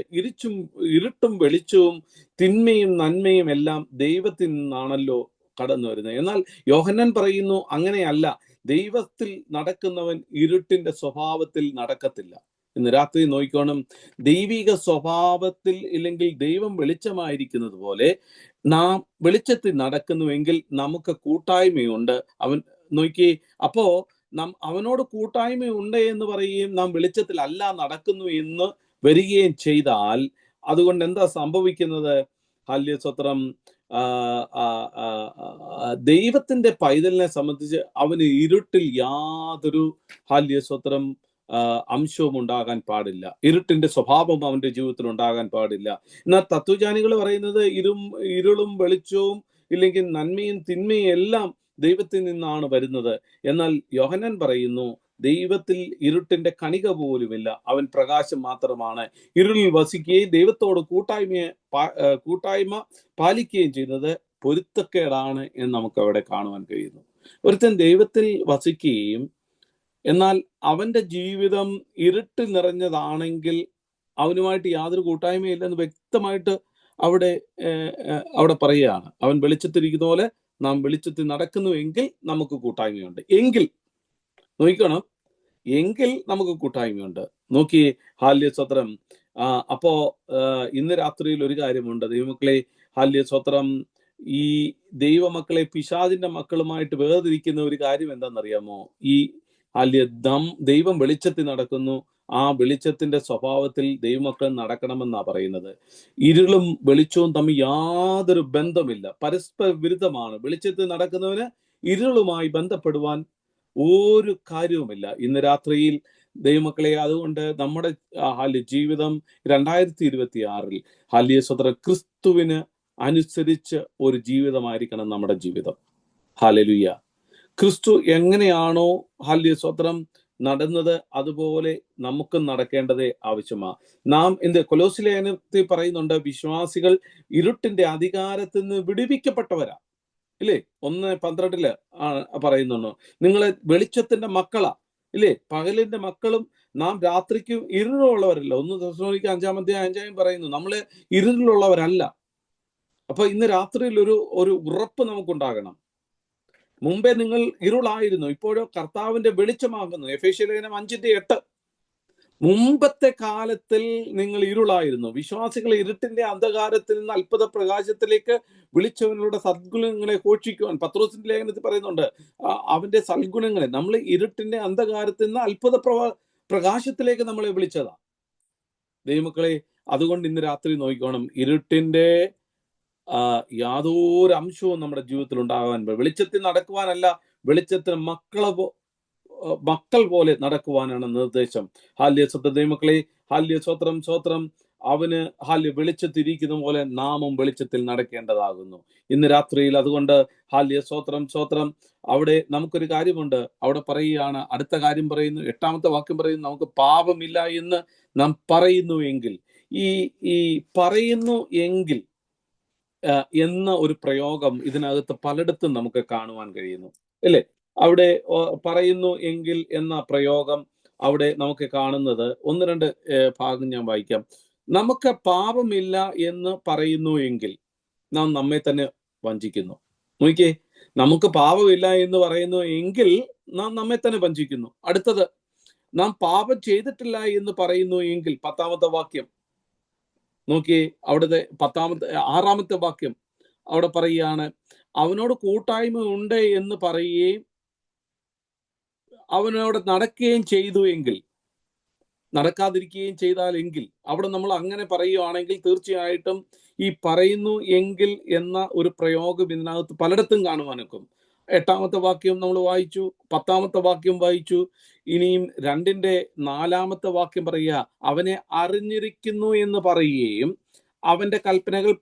ഇരുട്ടും വെളിച്ചവും തിന്മയും നന്മയും എല്ലാം ദൈവത്തിൽ നിന്നാണല്ലോ കടന്നു വരുന്നത്. എന്നാൽ യോഹന്നാൻ പറയുന്നു, അങ്ങനെയല്ല, ദൈവത്തിൽ നടക്കുന്നവൻ ഇരുട്ടിന്റെ സ്വഭാവത്തിൽ നടക്കത്തില്ല. ഇന്ന് രാത്രി നോക്കിക്കോണം, ദൈവിക സ്വഭാവത്തിൽ ഇല്ലെങ്കിൽ ദൈവം വെളിച്ചമായിരിക്കുന്നത് പോലെ നാം വെളിച്ചത്തിൽ നടക്കുന്നുവെങ്കിൽ നമുക്ക് കൂട്ടായ്മയുണ്ട്. അവൻ നോക്കി, അപ്പോ അവനോട് കൂട്ടായ്മയുണ്ട് എന്ന് പറയുകയും നാം വെളിച്ചത്തിൽ അല്ല നടക്കുന്നു എന്ന് വരികയും ചെയ്താൽ അതുകൊണ്ട് എന്താ സംഭവിക്കുന്നത്? ഹല്ലേലൂയ സ്വത്രം, ദൈവത്തിന്റെ പൈതലിനെ സംബന്ധിച്ച് അവന് ഇരുട്ടിൽ യാതൊരു ഹല്ലേലൂയ സ്വത്രം അംശവും ഉണ്ടാകാൻ പാടില്ല. ഇരുട്ടിന്റെ സ്വഭാവം അവന്റെ ജീവിതത്തിൽ ഉണ്ടാകാൻ പാടില്ല. എന്നാൽ തത്വജ്ഞാനികൾ പറയുന്നത് ഇരുളും വെളിച്ചവും ഇല്ലെങ്കിൽ നന്മയും തിന്മയും എല്ലാം ദൈവത്തിൽ നിന്നാണ് വരുന്നത്. എന്നാൽ യോഹന്നാൻ പറയുന്നു, ദൈവത്തിൽ ഇരുട്ടിന്റെ കണിക പോലുമില്ല, അവൻ പ്രകാശം മാത്രമാണ്. ഇരുളിൽ വസിക്കുകയും ദൈവത്തോട് കൂട്ടായ്മ പാലിക്കുകയും ചെയ്യുന്നത് പൊരുത്തക്കേടാണ് എന്ന് നമുക്ക് അവിടെ കാണുവാൻ കഴിയുന്നു. ഒരുത്തൻ ദൈവത്തിൽ വസിക്കുകയും എന്നാൽ അവന്റെ ജീവിതം ഇരുട്ടിൽ നിറഞ്ഞതാണെങ്കിൽ അവനുമായിട്ട് യാതൊരു കൂട്ടായ്മയില്ലെന്ന് വ്യക്തമായിട്ട് അവിടെ പറയുകയാണ്. അവൻ വെളിച്ചത്തിരിക്കുന്ന പോലെ നാം വെളിച്ചത്തിൽ നടക്കുന്നുവെങ്കിൽ നമുക്ക് കൂട്ടായ്മയുണ്ട്. എങ്കിൽ നോക്കണം, എങ്കിൽ നമുക്ക് കൂട്ടായ്മയുണ്ട്. നോക്കിയേ, ഹല്ലേലൂയ സ്വത്രം. അപ്പോ ഇന്ന് രാത്രിയിൽ ഒരു കാര്യമുണ്ട് ദൈവമക്കളെ, ഹല്ലേലൂയ സ്വത്രം. ഈ ദൈവമക്കളെ പിശാചിന്റെ മക്കളുമായിട്ട് വേർതിരിക്കുന്ന ഒരു കാര്യം എന്താണെന്നറിയാമോ? ഈ ദൈവം വെളിച്ചത്തിൽ നടക്കുന്നു, ആ വെളിച്ചത്തിന്റെ സ്വഭാവത്തിൽ ദൈവമക്കൾ നടക്കണമെന്നാ പറയുന്നത്. ഇരുളും വെളിച്ചവും തമ്മിൽ യാതൊരു ബന്ധമില്ല, പരസ്പര വിരുദ്ധമാണ്. വെളിച്ചത്തിൽ നടക്കുന്നവന് ഇരുളുമായി ബന്ധപ്പെടുവാൻ ഒരു കാര്യവുമില്ല. ഇന്ന് രാത്രിയിൽ ദൈവമക്കളെ, അതുകൊണ്ട് നമ്മുടെ ജീവിതം 2026 ഹല്ലേലൂയ സ്വത്രം ക്രിസ്തുവിന് അനുസരിച്ച് ഒരു ജീവിതമായിരിക്കണം നമ്മുടെ ജീവിതം. ഹല്ലേലൂയ. ക്രിസ്തു എങ്ങനെയാണോ ഹല്ലേലൂയ സ്വത്രം നടന്നത് അതുപോലെ നമുക്കും നടക്കേണ്ടതേ ആവശ്യമാണ്. നാം കൊലോസ്യ ലേഖനത്തിൽ പറയുന്നുണ്ട്, വിശ്വാസികൾ ഇരുട്ടിന്റെ അധികാരത്തിൽ നിന്ന് വിടുവിക്കപ്പെട്ടവരാ, ഇല്ലേ? 1:12 പറയുന്നുണ്ട്, നിങ്ങളെ വെളിച്ചത്തിന്റെ മക്കളാ, ഇല്ലേ? പകലിന്റെ മക്കളും നാം രാത്രിക്കും ഇരുളുള്ളവരല്ല. 1 തെസ്സലോനിക്കർ 5-ാം അധ്യായം പറയുന്നു, നമ്മള് ഇരുളിലുള്ളവരല്ല. അപ്പൊ ഇന്ന് രാത്രിയിൽ ഒരു ഉറപ്പ് നമുക്കുണ്ടാകണം. മുമ്പേ നിങ്ങൾ ഇരുളായിരുന്നു, ഇപ്പോഴോ കർത്താവിന്റെ വെളിച്ചമാകുന്നു. എഫേസ്യ ലേഖനം 5:8. മുമ്പത്തെ കാലത്തിൽ നിങ്ങൾ ഇരുളായിരുന്നു, വിശ്വാസികളെ ഇരുട്ടിന്റെ അന്ധകാരത്തിൽ നിന്ന് അത്ഭുത പ്രകാശത്തിലേക്ക് വിളിച്ചവനുള്ള സദ്ഗുണങ്ങളെ ഘോഷിക്കുവാൻ പത്രോസിന്റെ ലേഖനത്തിൽ പറയുന്നുണ്ട്. അവന്റെ സദ്ഗുണങ്ങളെ, നമ്മൾ ഇരുട്ടിന്റെ അന്ധകാരത്തിൽ നിന്ന് അത്ഭുത പ്രകാശത്തിലേക്ക് നമ്മളെ വിളിച്ചതാ ദൈവമക്കളെ. അതുകൊണ്ട് ഇന്ന് രാത്രി നോക്കിക്കോണം, ഇരുട്ടിന്റെ യാതൊരു അംശവും നമ്മുടെ ജീവിതത്തിൽ ഉണ്ടാകാൻ, വെളിച്ചത്തിൽ നടക്കുവാനല്ല, വെളിച്ചത്തിന് മക്കൾ പോലെ നടക്കുവാനാണ് നിർദ്ദേശം. ഹല്ലേലൂയ സ്വത്രം ദൈവമക്കളെ, ഹല്ലേലൂയ സ്വത്രം. അവന് വെളിച്ചത്തിരിക്കുന്ന പോലെ നാമും വെളിച്ചത്തിൽ നടക്കേണ്ടതാകുന്നു. ഇന്ന് രാത്രിയിൽ അതുകൊണ്ട് സ്വത്രം അവിടെ നമുക്കൊരു കാര്യമുണ്ട്. അവിടെ പറയുകയാണ്, അടുത്ത കാര്യം പറയുന്നു, 8ാമത്തെ വാക്യം പറയുന്നു, നമുക്ക് പാപമില്ല എന്ന് നാം പറയുന്നു എങ്കിൽ, ഈ പറയുന്നു എങ്കിൽ എന്ന ഒരു പ്രയോഗം ഇതിനകത്ത് പലയിടത്തും നമുക്ക് കാണുവാൻ കഴിയുന്നു, അല്ലേ? അവിടെ പറയുന്നു എങ്കിൽ എന്ന പ്രയോഗം അവിടെ നമുക്ക് കാണുന്നത് 1-2 ഭാഗം ഞാൻ വായിക്കാം. നമുക്ക് പാപമില്ല എന്ന് പറയുന്നു എങ്കിൽ നാം നമ്മെ തന്നെ വഞ്ചിക്കുന്നു. നോക്കിയേ, നമുക്ക് പാപമില്ല എന്ന് പറയുന്നു എങ്കിൽ നാം നമ്മെ തന്നെ വഞ്ചിക്കുന്നു. അടുത്തത്, നാം പാപം ചെയ്തിട്ടില്ല എന്ന് പറയുന്നു എങ്കിൽ, 10ാമത്തെ വാക്യം നോക്കിയേ, അവിടുത്തെ 6ാമത്തെ വാക്യം അവിടെ പറയുകയാണ്, അവനോട് കൂട്ടായ്മ ഉണ്ട് എന്ന് പറയുകയും അവനോട് നടക്കുകയും ചെയ്തു എങ്കിൽ, നടക്കാതിരിക്കുകയും ചെയ്താലെങ്കിൽ, അവിടെ നമ്മൾ അങ്ങനെ പറയുകയാണെങ്കിൽ തീർച്ചയായിട്ടും ഈ പറയുന്നു എങ്കിൽ എന്ന ഒരു പ്രയോഗം ഇതിനകത്ത് പലയിടത്തും കാണുവാനൊക്കും. 8ാമത്തെ വാക്യം നമ്മൾ വായിച്ചു, 10ാമത്തെ വാക്യം വായിച്ചു. ഇനിയും 2-4 വാക്യം പറയുക, അവനെ അറിഞ്ഞിരിക്കുന്നു എന്ന് പറയുകയും അവന്റെ കൽപ്പനകൾ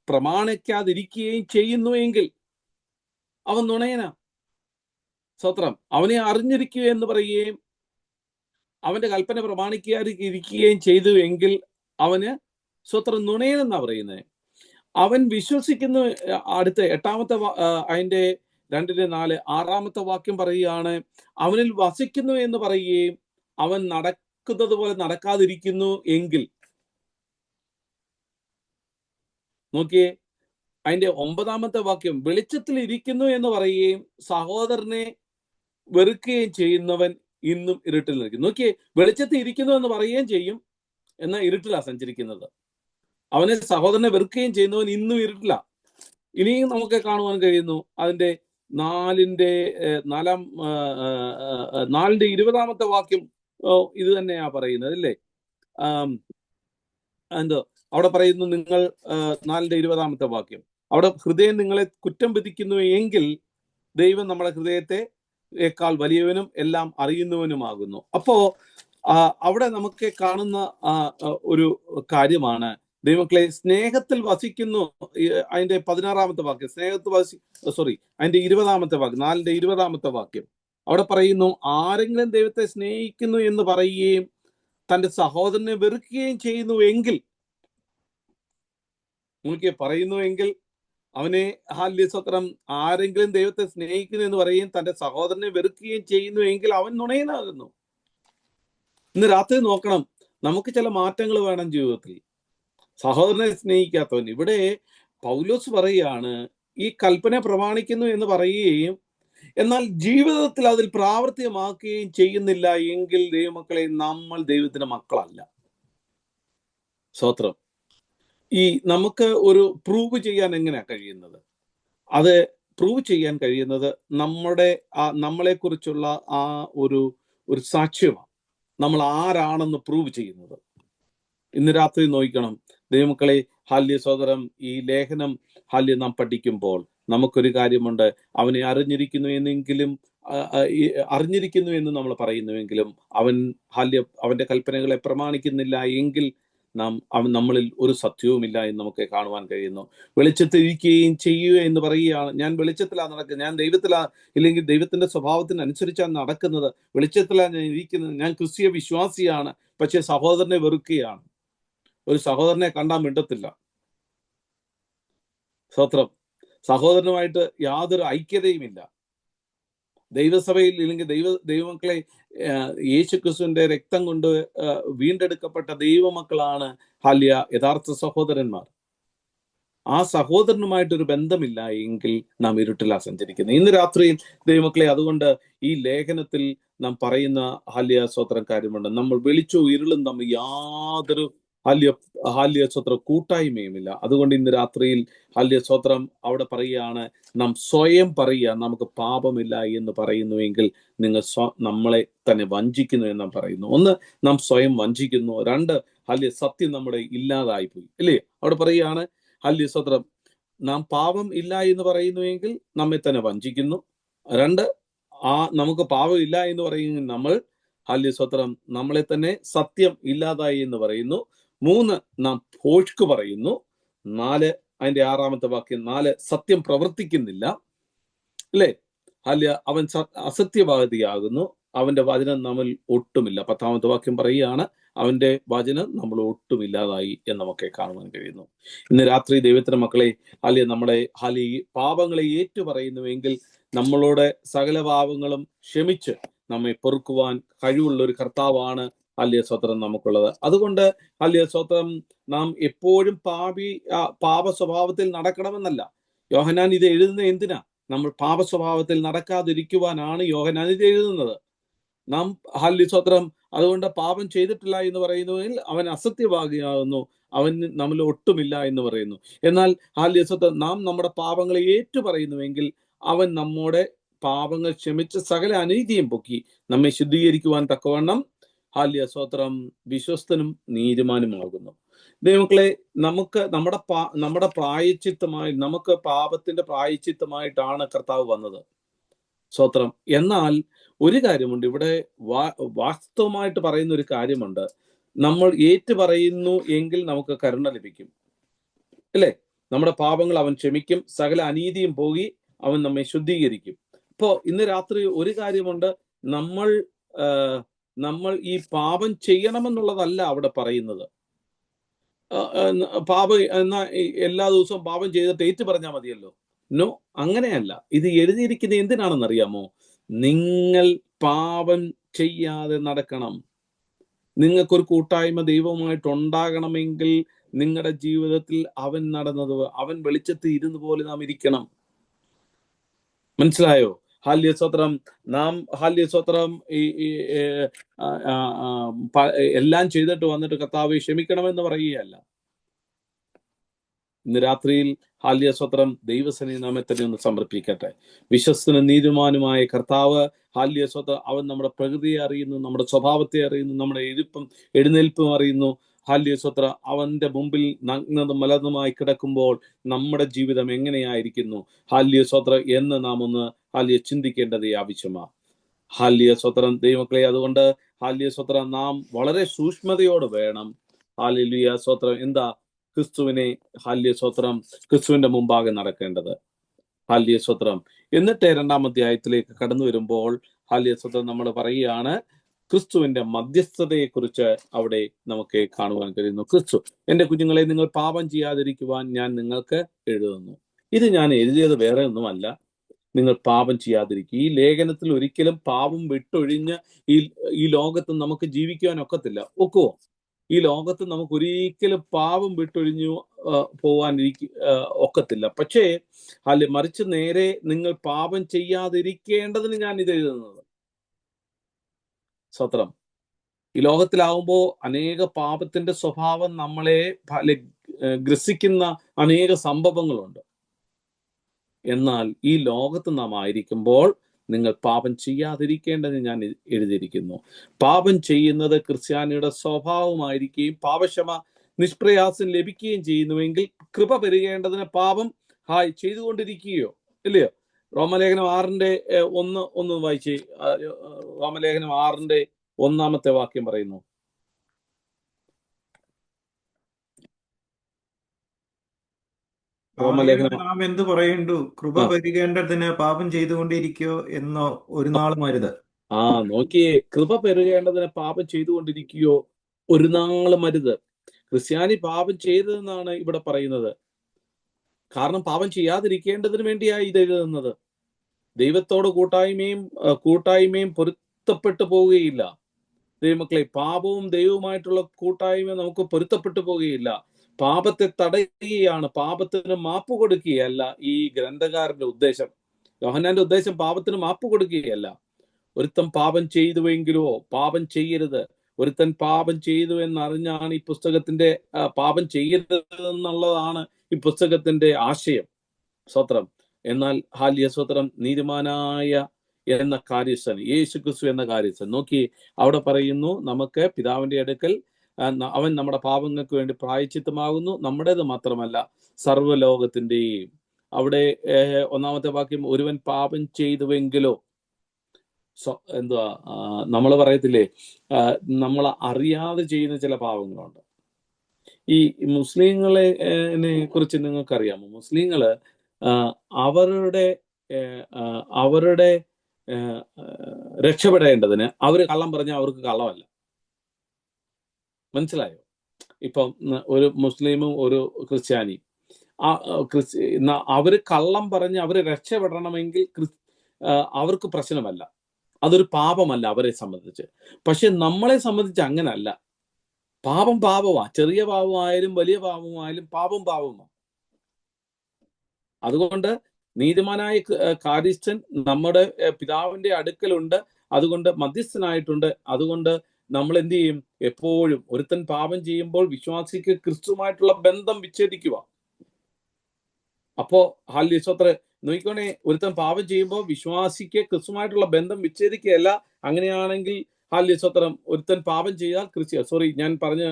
പ്രമാണിക്കാതിരിക്കുകയും ചെയ്യുന്നു എങ്കിൽ അവൻ നുണയനാ. സ്തോത്രം. അവനെ അറിഞ്ഞിരിക്കുക എന്ന് പറയുകയും അവന്റെ കൽപ്പന പ്രമാണിക്കാതിരിക്കുകയും ചെയ്തു എങ്കിൽ അവന് സ്തോത്രം നുണയനെന്നാ പറയുന്നത്. അവൻ വിശ്വസിക്കുന്നു. അടുത്ത 8ാമത്തെ അതിന്റെ 2-4 6ാമത്തെ വാക്യം പറയുകയാണ്, അവനിൽ വസിക്കുന്നു എന്ന് പറയുകയും അവൻ നടക്കുന്നത് പോലെ നടക്കാതിരിക്കുന്നു എങ്കിൽ. നോക്കിയേ, അതിന്റെ 9ാമത്തെ വാക്യം, വെളിച്ചത്തിൽ ഇരിക്കുന്നു എന്ന് പറയുകയും സഹോദരനെ വെറുക്കുകയും ചെയ്യുന്നവൻ ഇന്നും ഇരുട്ടിൽ നിൽക്കുന്നു. നോക്കിയേ, വെളിച്ചത്തിൽ ഇരിക്കുന്നു എന്ന് പറയുകയും ചെയ്യും, എന്നാൽ ഇരുട്ടിലാ സഞ്ചരിക്കുന്നത്. അവനെ സഹോദരനെ വെറുക്കുകയും ചെയ്യുന്നവൻ ഇന്നും ഇരുട്ടില്ല. ഇനിയും നമുക്ക് കാണുവാൻ കഴിയുന്നു. അതിന്റെ 4-20 വാക്യം ഇത് തന്നെയാ പറയുന്നത്, അല്ലേ? എന്തോ അവിടെ പറയുന്നു, നിങ്ങൾ 4-20 വാക്യം, അവിടെ ഹൃദയം നിങ്ങളെ കുറ്റം വിധിക്കുന്നു എങ്കിൽ ദൈവം നമ്മുടെ ഹൃദയത്തെക്കാൾ വലിയവനും എല്ലാം അറിയുന്നവനുമാകുന്നു. അപ്പോ അവിടെ നമുക്ക് കാണുന്ന ഒരു കാര്യമാണ്, ദൈവമക്കളെ, സ്നേഹത്തിൽ വസിക്കുന്നു. അതിന്റെ 16ാമത്തെ വാക്യം, അതിന്റെ 20ാമത്തെ വാക്യം, 4-20 വാക്യം അവിടെ പറയുന്നു, ആരെങ്കിലും ദൈവത്തെ സ്നേഹിക്കുന്നു എന്ന് പറയുകയും തന്റെ സഹോദരനെ വെറുക്കുകയും ചെയ്യുന്നു എങ്കിൽ, നമുക്ക് പറയുന്നു എങ്കിൽ, അവനെ സ്വത്രം ആരെങ്കിലും ദൈവത്തെ സ്നേഹിക്കുന്നു എന്ന് പറയുകയും തന്റെ സഹോദരനെ വെറുക്കുകയും ചെയ്യുന്നു എങ്കിൽ അവൻ നുണയനാകുന്നു. ഇന്ന് രാത്രി നോക്കണം, നമുക്ക് ചില മാറ്റങ്ങൾ വേണം ജീവിതത്തിൽ. സഹോദരനെ സ്നേഹിക്കാത്തവൻ, ഇവിടെ പൗലോസ് പറയുകയാണ്, ഈ കൽപ്പന പ്രമാണിക്കുന്നു എന്ന് പറയുകയും എന്നാൽ ജീവിതത്തിൽ അതിൽ പ്രാവർത്തികമാക്കുകയും ചെയ്യുന്നില്ല എങ്കിൽ ദൈവമക്കളെ, നമ്മൾ ദൈവത്തിന്റെ മക്കളല്ല. സ്തോത്രം. നമുക്ക് ഒരു പ്രൂവ് ചെയ്യാൻ എങ്ങനെയാ കഴിയുന്നത്? അത് പ്രൂവ് ചെയ്യാൻ കഴിയുന്നത് നമ്മളെക്കുറിച്ചുള്ള ആ ഒരു സാക്ഷ്യമാണ്, നമ്മൾ ആരാണെന്ന് പ്രൂവ് ചെയ്യുന്നത്. ഇന്ന് രാത്രി നോക്കണം ദൈവമക്കളെ, സഹോദരം, ഈ ലേഖനം നാം പഠിക്കുമ്പോൾ നമുക്കൊരു കാര്യമുണ്ട്. അവനെ അറിഞ്ഞിരിക്കുന്നു എന്ന് നമ്മൾ പറയുന്നുവെങ്കിലും അവന്റെ കൽപ്പനകളെ പ്രമാണിക്കുന്നില്ല എങ്കിൽ നമ്മളിൽ ഒരു സത്യവുമില്ല എന്ന് നമുക്ക് കാണുവാൻ കഴിയുന്നു. വെളിച്ചത്തിൽ ഇരിക്കുകയും ചെയ്യുക എന്ന് പറയുകയാണ്, ഞാൻ വെളിച്ചത്തിലാണ് നടക്കുന്നത്, ഞാൻ ഇല്ലെങ്കിൽ ദൈവത്തിന്റെ സ്വഭാവത്തിനനുസരിച്ചാണ് നടക്കുന്നത്, വെളിച്ചത്തിലാണ് ഞാൻ ഇരിക്കുന്നത്, ഞാൻ ക്രിസ്തീയ വിശ്വാസിയാണ്, പക്ഷെ സഹോദരനെ വെറുക്കുകയാണ്. ഒരു സഹോദരനെ കണ്ടാൽ മിണ്ടത്തില്ല. സ്തോത്രം. സഹോദരനുമായിട്ട് യാതൊരു ഐക്യതയുമില്ല. ദൈവസഭയിൽ ഇല്ലെങ്കിൽ ദൈവമക്കളെ, യേശുക്രിസ്തുവിന്റെ രക്തം കൊണ്ട് വീണ്ടെടുക്കപ്പെട്ട ദൈവമക്കളാണ് യഥാർത്ഥ സഹോദരന്മാർ. ആ സഹോദരനുമായിട്ടൊരു ബന്ധമില്ല എങ്കിൽ നാം ഇരുട്ടിലാ സഞ്ചരിക്കുന്നത്. ഇന്ന് രാത്രിയിൽ ദൈവമക്കളെ, അതുകൊണ്ട് ഈ ലേഖനത്തിൽ നാം പറയുന്ന സ്വത്രം കാര്യമുണ്ട്. നമ്മൾ വെളിച്ചവും ഇരുളും തമ്മിൽ യാതൊരു സ്വത്രം കൂട്ടായ്മയുമില്ല. അതുകൊണ്ട് ഇന്ന് രാത്രിയിൽ സ്വത്രം അവിടെ പറയുകയാണ്, നാം സ്വയം പറയുക, നമുക്ക് പാപമില്ല എന്ന് പറയുന്നുവെങ്കിൽ നിങ്ങൾ നമ്മളെ തന്നെ വഞ്ചിക്കുന്നു എന്ന് നാം പറയുന്നു. ഒന്ന്, നാം സ്വയം വഞ്ചിക്കുന്നു. 2, സത്യം നമ്മുടെ ഇല്ലാതായിപ്പോയി, അല്ലേ? അവിടെ പറയുകയാണ് സ്വത്രം, നാം പാപം ഇല്ല എന്ന് പറയുന്നുവെങ്കിൽ നമ്മെ തന്നെ വഞ്ചിക്കുന്നു. 2, നമുക്ക് പാപം ഇല്ല എന്ന് പറയുമെങ്കിൽ നമ്മൾ സ്വത്രം നമ്മളെ തന്നെ സത്യം ഇല്ലാതായി എന്ന് പറയുന്നു. 3 നാം ഭോഷ്ക് പറയുന്നു. 4 അതിന്റെ 6ാമത്തെ വാക്യം 4 സത്യം പ്രവർത്തിക്കുന്നില്ല, അല്ലേ? അല്ല, അവൻ അസത്യവാദിയാകുന്നു, അവന്റെ വചനം നമ്മൾ ഒട്ടുമില്ല. 10ാമത്തെ വാക്യം പറയുകയാണ്, അവന്റെ വചനം നമ്മൾ ഒട്ടുമില്ലാതായി എന്ന് നമുക്ക് കാണുവാൻ കഴിയുന്നു. ഇന്ന് രാത്രി ദൈവത്തിന്റെ മക്കളെ, അല്ലെ, നമ്മുടെ പാപങ്ങളെ ഏറ്റുപറയുന്നുവെങ്കിൽ നമ്മളോട് സകല പാപങ്ങളും ക്ഷമിച്ച് നമ്മെ പൊറുക്കുവാൻ കഴിവുള്ള ഒരു കർത്താവാണ് അല്ലെ സ്വത്രം നമുക്കുള്ളത്. അതുകൊണ്ട് അല്ലെ സ്വത്രം നാം എപ്പോഴും പാപ സ്വഭാവത്തിൽ നടക്കണമെന്നല്ല. യോഹന്നാൻ ഇത് എഴുതുന്നത് എന്തിനാ? നമ്മൾ പാപ സ്വഭാവത്തിൽ നടക്കാതിരിക്കുവാനാണ് യോഹന്നാൻ ഇത് എഴുതുന്നത്. നാം സ്വത്രം അതുകൊണ്ട് പാപം ചെയ്തിട്ടില്ല എന്ന് പറയുന്നതിൽ അവൻ അസത്യവാദിയാകുന്നു, അവൻ നമ്മൾ ഒട്ടുമില്ല എന്ന് പറയുന്നു. എന്നാൽ സ്വത്രം നാം നമ്മുടെ പാപങ്ങളെ ഏറ്റുപറയുന്നുവെങ്കിൽ അവൻ നമ്മുടെ പാപങ്ങൾ ക്ഷമിച്ച് സകല അനീതിയും പൊക്കി നമ്മെ ശുദ്ധീകരിക്കുവാൻ തക്കവണ്ണം സ്വത്രം വിശ്വസ്തനും നീതിമാനുമാകുന്നു. ദൈവമക്കളെ, നമുക്ക് നമ്മുടെ പ്രായശ്ചിത്തമായി, നമുക്ക് പാപത്തിന്റെ പ്രായശ്ചിത്തമായിട്ടാണ് കർത്താവ് വന്നത്. സ്വത്രം. എന്നാൽ ഒരു കാര്യമുണ്ട് ഇവിടെ, വാസ്തവമായിട്ട് പറയുന്ന ഒരു കാര്യമുണ്ട്. നമ്മൾ ഏറ്റു പറയുന്നു എങ്കിൽ നമുക്ക് കരുണ ലഭിക്കും, അല്ലേ? നമ്മുടെ പാപങ്ങൾ അവൻ ക്ഷമിക്കും, സകല അനീതിയും പോയി അവൻ നമ്മെ ശുദ്ധീകരിക്കും. ഇപ്പോ ഇന്ന് രാത്രി ഒരു കാര്യമുണ്ട്, നമ്മൾ ഈ പാപം ചെയ്യണമെന്നുള്ളതല്ല അവിടെ പറയുന്നത്. പാപം എന്നാ എല്ലാ ദിവസവും പാപം ചെയ്തിട്ട് ഏറ്റു പറഞ്ഞാൽ മതിയല്ലോ? നോ, അങ്ങനെയല്ല. ഇത് എഴുതിയിരിക്കുന്നത് എന്തിനാണെന്നറിയാമോ? നിങ്ങൾ പാപം ചെയ്യാതെ നടക്കണം. നിങ്ങൾക്കൊരു കൂട്ടായ്മ ദൈവവുമായിട്ടുണ്ടാകണമെങ്കിൽ നിങ്ങളുടെ ജീവിതത്തിൽ അവൻ നടന്നത്, അവൻ വെളിച്ചത്തിൽ ഇരുന്ന് പോലെ നാം ഇരിക്കണം. മനസ്സിലായോ? സ്വത്രം. നാം സ്വത്രം എല്ലാം ചെയ്തിട്ട് വന്നിട്ട് കർത്താവെ ക്ഷമിക്കണമെന്ന് പറയുകയല്ല. ഇന്ന് രാത്രിയിൽ സ്വത്രം ദൈവസന്നിധിയിൽ നാമെ തന്നെ ഒന്ന് സമർപ്പിക്കട്ടെ. വിശ്വസ്തനും നീതിമാനുമായ കർത്താവ് സ്വത്രം, അവൻ നമ്മുടെ പ്രകൃതിയെ അറിയുന്നു, നമ്മുടെ സ്വഭാവത്തെ അറിയുന്നു, നമ്മുടെ എഴുന്നേൽപ്പും അറിയുന്നു. സ്വത്ര അവന്റെ മുമ്പിൽ നഗ്നതും മലർന്നുമായി കിടക്കുമ്പോൾ നമ്മുടെ ജീവിതം എങ്ങനെയായിരിക്കുന്നു സ്വത്ര എന്ന് നാം ഒന്ന് ചിന്തിക്കേണ്ടത് ആവശ്യമാണ്. സ്വത്രം ദൈവമക്കളെ, അതുകൊണ്ട് സ്വത്രം നാം വളരെ സൂക്ഷ്മതയോടെ വേണം സ്വത്രം എന്താ ക്രിസ്തുവിനെ സ്വത്രം ക്രിസ്തുവിന്റെ മുമ്പാകെ നടക്കേണ്ടത്. സ്വത്രം. എന്നിട്ട് 2ാം അധ്യായത്തിലേക്ക് കടന്നു വരുമ്പോൾ സ്വത്രം നമ്മൾ പറയുകയാണ്, ക്രിസ്തുവിന്റെ മധ്യസ്ഥതയെക്കുറിച്ച് അവിടെ നമുക്ക് കാണുവാൻ കഴിയുന്നു. ക്രിസ്തു, എന്റെ കുഞ്ഞുങ്ങളെ, നിങ്ങൾ പാപം ചെയ്യാതിരിക്കുവാൻ ഞാൻ നിങ്ങൾക്ക് എഴുതുന്നു. ഇത് ഞാൻ എഴുതിയത് വേറെ ഒന്നുമല്ല, നിങ്ങൾ പാപം ചെയ്യാതിരിക്കുക. ഈ ലേഖനത്തിൽ ഒരിക്കലും പാപം വിട്ടൊഴിഞ്ഞ് ഈ ലോകത്ത് നമുക്ക് ജീവിക്കുവാൻ ഒക്കുവോ? ഈ ലോകത്ത് നമുക്ക് ഒരിക്കലും പാപം വിട്ടൊഴിഞ്ഞു പോവാൻ ഒക്കത്തില്ല. പക്ഷേ മറിച്ച് നേരെ നിങ്ങൾ പാപം ചെയ്യാതിരിക്കേണ്ടതിന് ഞാൻ ഇത് എഴുതുന്നത്. സ്വത്രം. ഈ ലോകത്തിലാവുമ്പോൾ അനേക പാപത്തിന്റെ സ്വഭാവം നമ്മളെ ഗ്രസിക്കുന്ന അനേക സംഭവങ്ങളുണ്ട്. എന്നാൽ ഈ ലോകത്ത് നാം ആയിരിക്കുമ്പോൾ നിങ്ങൾ പാപം ചെയ്യാതിരിക്കേണ്ടതിന് ഞാൻ എഴുതിയിരിക്കുന്നു. പാപം ചെയ്യുന്നത് ക്രിസ്ത്യാനിയുടെ സ്വഭാവമായിരിക്കുകയും പാപക്ഷമ നിഷ്പ്രയാസം ലഭിക്കുകയും ചെയ്യുന്നുവെങ്കിൽ കൃപ പെരുകേണ്ടതിന് പാപം ചെയ്തുകൊണ്ടിരിക്കുകയോ ഇല്ലയോ? റോമലേഖനം 6:1 വായിച്ച്. റോമലേഖനം 6:1 വാക്യം പറയുന്നു, നാം എന്ത് പറയണ്ടു? കൃപ പെരുകേണ്ടതിന് പാപം ചെയ്തുകൊണ്ടിരിക്കോ എന്നോ ഒരു നാളും അരുത്. നോക്കിയേ, കൃപ പെരുകേണ്ടതിന് പാപം ചെയ്തുകൊണ്ടിരിക്കുകയോ ഒരു നാളും അരുത്. ക്രിസ്ത്യാനി പാപം ചെയ്തതെന്നാണ് ഇവിടെ പറയുന്നത്. കാരണം പാപം ചെയ്യാതിരിക്കേണ്ടതിന് വേണ്ടിയായി ഇത് എഴുതുന്നത്. ദൈവത്തോട് കൂട്ടായ്മയും പൊരുത്തപ്പെട്ടു പോവുകയില്ല. ദൈവമക്കളെ, പാപവും ദൈവവുമായിട്ടുള്ള കൂട്ടായ്മ നമുക്ക് പൊരുത്തപ്പെട്ടു പോവുകയില്ല. പാപത്തെ തടയുകയാണ്, പാപത്തിന് മാപ്പ് കൊടുക്കുകയല്ല ഈ ഗ്രന്ഥകാരന്റെ ഉദ്ദേശം. യോഹന്നാന്റെ ഉദ്ദേശം പാപത്തിന് മാപ്പ് കൊടുക്കുകയല്ല. ഒരുത്തൻ പാപം ചെയ്തുവെങ്കിലോ പാപം ചെയ്യരുത്. ഒരുത്തൻ പാപം ചെയ്തു എന്നറിഞ്ഞാണ് ഈ പുസ്തകത്തിന്റെ പാപം ചെയ്യരുത് എന്നുള്ളതാണ് ഈ പുസ്തകത്തിന്റെ ആശയം. സ്വത്രം. എന്നാൽ സ്വത്രം നീതിമാനായ എന്ന കാര്യസ്ഥൻ, യേശു ക്രിസ്തു എന്ന കാര്യസ്ഥൻ നോക്കി അവിടെ പറയുന്നു, നമുക്ക് പിതാവിന്റെ അടുക്കൽ അവൻ നമ്മുടെ പാപങ്ങൾക്ക് വേണ്ടി പ്രായശ്ചിത്തമാകുന്നു, നമ്മുടേത് മാത്രമല്ല സർവ്വലോകത്തിന്റെയും. അവിടെ 1ാമത്തെ വാക്യം, ഒരുവൻ പാപം ചെയ്തുവെങ്കിലോ, നമ്മൾ പറയത്തില്ലേ, നമ്മൾ അറിയാതെ ചെയ്യുന്ന ചില പാപങ്ങളുണ്ട്. ഈ മുസ്ലിങ്ങളെ കുറിച്ച് നിങ്ങൾക്കറിയാമോ? മുസ്ലിങ്ങള് അവരുടെ അവരുടെ രക്ഷപ്പെടേണ്ടതിന് അവര് കള്ളം പറഞ്ഞാൽ അവർക്ക് കള്ളമല്ല. മനസ്സിലായോ? ഇപ്പം ഒരു മുസ്ലിമും ഒരു ക്രിസ്ത്യാനി അവര് കള്ളം പറഞ്ഞ് അവര് രക്ഷപ്പെടണമെങ്കിൽ അവർക്ക് പ്രശ്നമല്ല, അതൊരു പാപമല്ല അവരെ സംബന്ധിച്ച്. പക്ഷെ നമ്മളെ സംബന്ധിച്ച് അങ്ങനല്ല. പാപം പാപമാ. ചെറിയ പാപമായാലും വലിയ പാപമായാലും പാപം പാപമാ. അതുകൊണ്ട് നീതിമാനായ കാര്യസ്ഥൻ നമ്മുടെ പിതാവിന്റെ അടുക്കലുണ്ട്, അതുകൊണ്ട് മധ്യസ്ഥനായിട്ടുണ്ട്. അതുകൊണ്ട് നമ്മൾ എന്ത് ചെയ്യും? എപ്പോഴും ഒരുത്തൻ പാപം ചെയ്യുമ്പോൾ വിശ്വാസിക്ക് ക്രിസ്തുവുമായിട്ടുള്ള ബന്ധം വിച്ഛേദിക്കുക. അപ്പോ ഹാലേലൂയ, നോക്കിക്കോണേ, ഒരുത്തൻ പാപം ചെയ്യുമ്പോൾ വിശ്വാസിക്ക് ക്രിസ്തുവുമായിട്ടുള്ള ബന്ധം വിച്ഛേദിക്കുകയല്ല. അങ്ങനെയാണെങ്കിൽ ഹാലേലൂയ, ഒരുത്തൻ പാപം ചെയ്താൽ ഞാൻ പറഞ്ഞ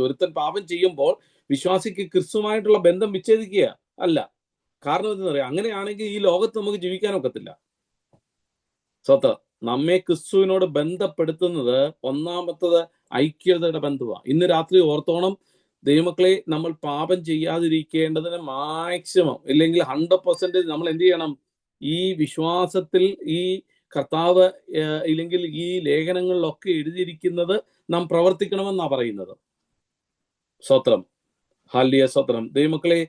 ഒരുത്തൻ പാപം ചെയ്യുമ്പോൾ വിശ്വാസിക്ക് ക്രിസ്തുവുമായിട്ടുള്ള ബന്ധം വിച്ഛേദിക്കുക അല്ല. കാരണം എന്താ പറയാ? അങ്ങനെയാണെങ്കിൽ ഈ ലോകത്ത് നമുക്ക് ജീവിക്കാൻ ഒക്കത്തില്ല. നമ്മെ ക്രിസ്തുവിനോട് ബന്ധപ്പെടുത്തുന്നത് ഒന്നാമത്തത് ഐക്യതയുടെ ബന്ധമാണ്. ഇന്ന് രാത്രി ഓർത്തോണം ദൈവമക്കളെ, നമ്മൾ പാപം ചെയ്യാതിരിക്കേണ്ടതിന് മാക്സിമം ഇല്ലെങ്കിൽ 100% നമ്മൾ എന്ത് ചെയ്യണം? ഈ വിശ്വാസത്തിൽ ഈ കർത്താവ് ഇല്ലെങ്കിൽ ഈ ലേഖനങ്ങളിലൊക്കെ എഴുതിയിരിക്കുന്നത് നാം പ്രവർത്തിക്കണമെന്നാ പറയുന്നത്. സ്തോത്രം, ഹല്ലേലൂയ, സ്തോത്രം. ദൈവമക്കളെ,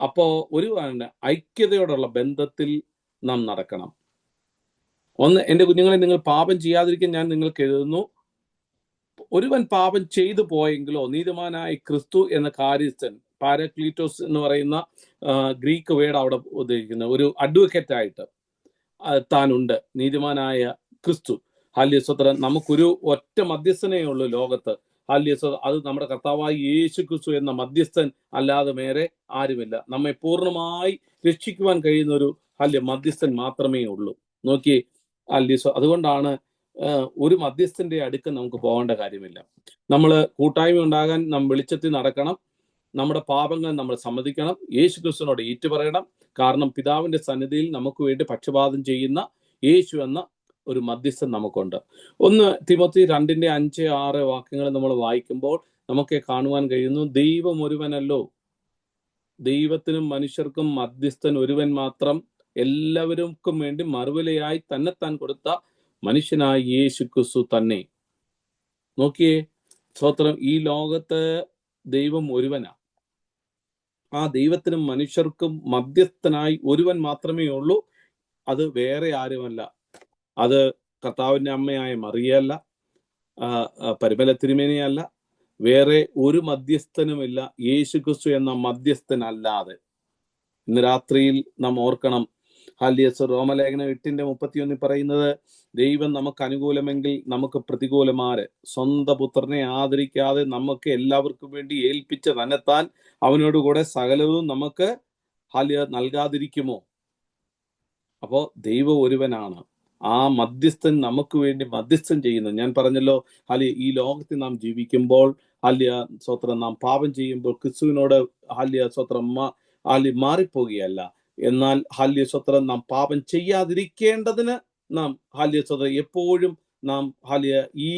അപ്പോ ഒരു ഐക്യതയോടുള്ള ബന്ധത്തിൽ നാം നടക്കണം. ഒന്ന്, എൻ്റെ കുഞ്ഞുങ്ങളെ, നിങ്ങൾ പാപം ചെയ്യാതിരിക്കാൻ ഞാൻ നിങ്ങൾക്ക് എഴുതുന്നു. ഒരുവൻ പാപം ചെയ്തു പോയെങ്കിലോ നീതിമാനായ ക്രിസ്തു എന്ന കാര്യസ്ഥൻ, പാരക്ലീറ്റോസ് എന്ന് പറയുന്ന ഗ്രീക്ക് വേർഡ് അവിടെ ഉദ്ദേശിക്കുന്ന ഒരു അഡ്വക്കേറ്റ് ആയിട്ട് താനുണ്ട്, നീതിമാനായ ക്രിസ്തു. ഹാലേലൂയ, നമുക്കൊരു ഒറ്റ മധ്യസ്ഥനേ ഉള്ളൂ ലോകത്ത്. ഹാലേലൂയ, അത് നമ്മുടെ കർത്താവായ യേശു ക്രിസ്തു എന്ന മധ്യസ്ഥൻ അല്ലാതെ വേറെ ആരുമില്ല. നമ്മെ പൂർണ്ണമായി രക്ഷിക്കുവാൻ കഴിയുന്ന ഒരു മധ്യസ്ഥൻ മാത്രമേ ഉള്ളൂ. നോക്കിയേ, ഹാലേലൂയ. അതുകൊണ്ടാണ് ഒരു മധ്യസ്ഥന്റെ അടുക്ക് നമുക്ക് പോകേണ്ട കാര്യമില്ല. നമ്മൾ കൂട്ടായ്മ ഉണ്ടാകാൻ നാം വെളിച്ചത്തിൽ നടക്കണം. നമ്മുടെ പാപങ്ങൾ നമ്മൾ സമ്മതിക്കണം, യേശു ക്രിസ്തുവിനോട് ഏറ്റുപറയണം. കാരണം പിതാവിന്റെ സന്നിധിയിൽ നമുക്ക് വേണ്ടി പക്ഷപാതം ചെയ്യുന്ന യേശു എന്ന ഒരു മധ്യസ്ഥൻ നമുക്കുണ്ട്. 1 തിമോത്തി 2:5-6 വാക്യങ്ങൾ നമ്മൾ വായിക്കുമ്പോൾ നമുക്ക് കാണുവാൻ കഴിയുന്നു, ദൈവം ഒരുവനല്ലോ, ദൈവത്തിനും മനുഷ്യർക്കും മധ്യസ്ഥൻ ഒരുവൻ മാത്രം, എല്ലാവർക്കും വേണ്ടി മറുവിലയായി തന്നെത്താൻ കൊടുത്ത മനുഷ്യനായ യേശു ക്രിസ്തു തന്നെ. നോക്കിയേ, സ്തോത്രം, ഈ ലോകത്ത് ദൈവം ഒരുവനാ. ആ ദൈവത്തിനും മനുഷ്യർക്കും മധ്യസ്ഥനായി ഒരുവൻ മാത്രമേ ഉള്ളൂ. അത് വേറെ ആരുമല്ല. അത് കർത്താവിന്റെ അമ്മയായ മറിയല്ല, പരിമല തിരുമേനിയല്ല, വേറെ ഒരു മധ്യസ്ഥനുമില്ല യേശു ക്രിസ്തു എന്ന മധ്യസ്ഥൻ അല്ലാതെ. ഇന്ന് രാത്രിയിൽ നാം ഓർക്കണം, ഹാലേലൂയ, റോമലേഖനം 8:31 പറയുന്നത്, ദൈവം നമുക്ക് അനുകൂലമെങ്കിൽ നമുക്ക് പ്രതികൂലമാര്? സ്വന്തം പുത്രനെ ആദരിക്കാതെ നമുക്ക് എല്ലാവർക്കും വേണ്ടി ഏൽപ്പിച്ച തന്നെത്താൻ അവനോടുകൂടെ സകലവും നമുക്ക് നൽകാതിരിക്കുമോ? അപ്പോ ദൈവം ഒരുവനാണ്. ആ മധ്യസ്ഥൻ നമുക്ക് വേണ്ടി മധ്യസ്ഥൻ ചെയ്യുന്നു. ഞാൻ പറഞ്ഞല്ലോ, ഈ ലോകത്തിൽ നാം ജീവിക്കുമ്പോൾ സ്വത്രം നാം പാപം ചെയ്യുമ്പോൾ ക്രിസ്തുവിനോട് സ്വത്രം മാറിപ്പോകുകയല്ല. എന്നാൽ സ്വത്രം നാം പാപം ചെയ്യാതിരിക്കേണ്ടതിന് നാം സ്വത്രം എപ്പോഴും നാം ഈ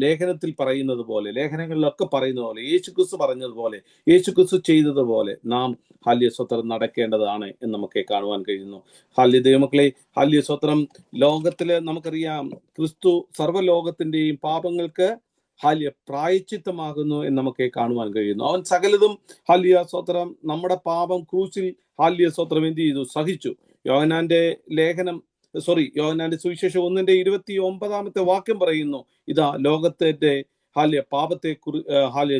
ലേഖനത്തിൽ പറയുന്നത് പോലെ, ലേഖനങ്ങളിലൊക്കെ പറയുന്ന പോലെ, യേശു ക്രിസ്തു പറഞ്ഞതുപോലെ, യേശു ക്രിസ്തു ചെയ്തതുപോലെ നാം സ്വത്രം നടക്കേണ്ടതാണ് എന്ന് നമുക്ക് കാണുവാൻ കഴിയുന്നു. ദൈവമക്കളെ, സ്വത്രം ലോകത്തില് നമുക്കറിയാം, ക്രിസ്തു സർവ്വലോകത്തിന്റെയും പാപങ്ങൾക്ക് പ്രായശ്ചിത്തമാകുന്നു എന്ന് നമുക്ക് കാണുവാൻ കഴിയുന്നു. അവൻ സകലതും സ്വത്രം നമ്മുടെ പാപം ക്രൂശിൽ സ്വത്രം എന്ത് ചെയ്തു? സഹിച്ചു. യോഹന്നാന്റെ സുവിശേഷം 1:29 വാക്യം പറയുന്നു, ഇതാ ലോകത്തിന്റെ പാപത്തെ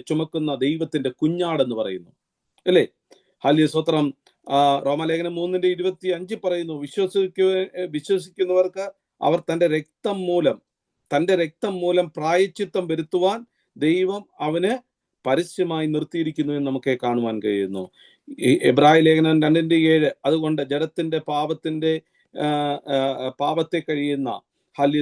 ചുമക്കുന്ന ദൈവത്തിന്റെ കുഞ്ഞാടെന്ന് പറയുന്നു, അല്ലേ? സ്വത്രം. റോമാലേഖനം 3:25 പറയുന്നു, വിശ്വസിക്കുന്നവർക്ക് അവർ തന്റെ രക്തം മൂലം പ്രായശ്ചിത്തം വരുത്തുവാൻ ദൈവം അവന് പരസ്യമായി നിർത്തിയിരിക്കുന്നു എന്ന് നമുക്ക് കാണുവാൻ കഴിയുന്നു. എബ്രായ ലേഖനം 2:7 അതുകൊണ്ട് ജഡത്തിന്റെ പാപത്തെ കഴിയുന്ന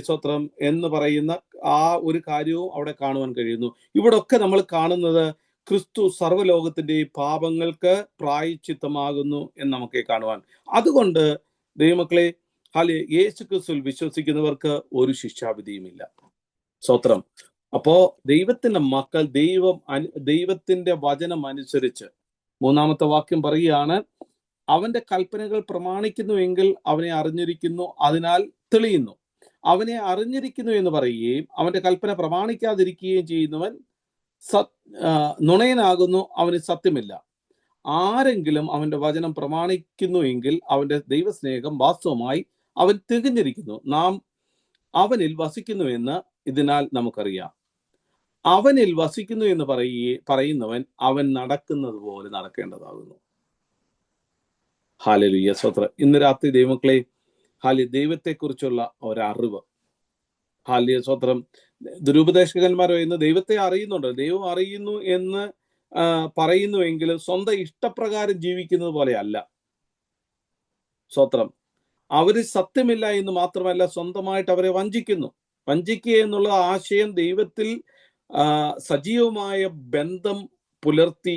സ്വത്രം എന്ന് പറയുന്ന ആ ഒരു കാര്യവും അവിടെ കാണുവാൻ കഴിയുന്നു. ഇവിടെ ഒക്കെ നമ്മൾ കാണുന്നത് ക്രിസ്തു സർവ്വലോകത്തിന്റെയും പാപങ്ങൾക്ക് പ്രായശ്ചിത്തമാകുന്നു എന്ന് നമുക്ക് കാണുവാൻ. അതുകൊണ്ട് ദൈവമക്കളെ, യേശു ക്രിസ്തുവിൽ വിശ്വസിക്കുന്നവർക്ക് ഒരു ശിക്ഷാവിധിയുമില്ല. സ്തോത്രം. അപ്പോ ദൈവത്തിന്റെ മക്കൾ ദൈവത്തിന്റെ വചനം അനുസരിച്ച്, മൂന്നാമത്തെ വാക്യം പറയുകയാണ്, അവന്റെ കൽപ്പനകൾ പ്രമാണിക്കുന്നുവെങ്കിൽ അവനെ അറിഞ്ഞിരിക്കുന്നു, അതിനാൽ തെളിയുന്നു. അവനെ അറിഞ്ഞിരിക്കുന്നു എന്ന് പറയുകയും അവന്റെ കൽപ്പന പ്രമാണിക്കാതിരിക്കുകയും ചെയ്യുന്നവൻ നുണയനാകുന്നു, അവന് സത്യമില്ല. ആരെങ്കിലും അവന്റെ വചനം പ്രമാണിക്കുന്നു എങ്കിൽ അവന്റെ ദൈവസ്നേഹം വാസ്തവമായി അവൻ തികഞ്ഞിരിക്കുന്നു. നാം അവനിൽ വസിക്കുന്നു എന്ന് ഇതിനാൽ നമുക്കറിയാം. അവനിൽ വസിക്കുന്നു എന്ന് പറയുന്നവൻ അവൻ നടക്കുന്നത് പോലെ നടക്കേണ്ടതാകുന്നു. ഹല്ലേലൂയ, സ്തോത്രം. ഇന്ന് രാത്രി ദൈവമക്കളെ, ദൈവത്തെക്കുറിച്ചുള്ള ഒരറിവ്, ഹല്ലേലൂയ, സ്തോത്രം. ദുരുപദേശകന്മാർ പറയുന്നത് ദൈവത്തെ അറിയുന്നുണ്ട്, ദൈവം അറിയുന്നു എന്ന് പറയുന്നുവെങ്കിലും സ്വന്തം ഇഷ്ടപ്രകാരം ജീവിക്കുന്നത് പോലെയല്ല. സ്തോത്രം. അവര് സത്യമില്ല എന്ന് മാത്രമല്ല, സ്വന്തമായിട്ട് അവരെ വഞ്ചിക്കുക എന്നുള്ള ആശയം ദൈവത്തിൽ സജീവമായ ബന്ധം പുലർത്തി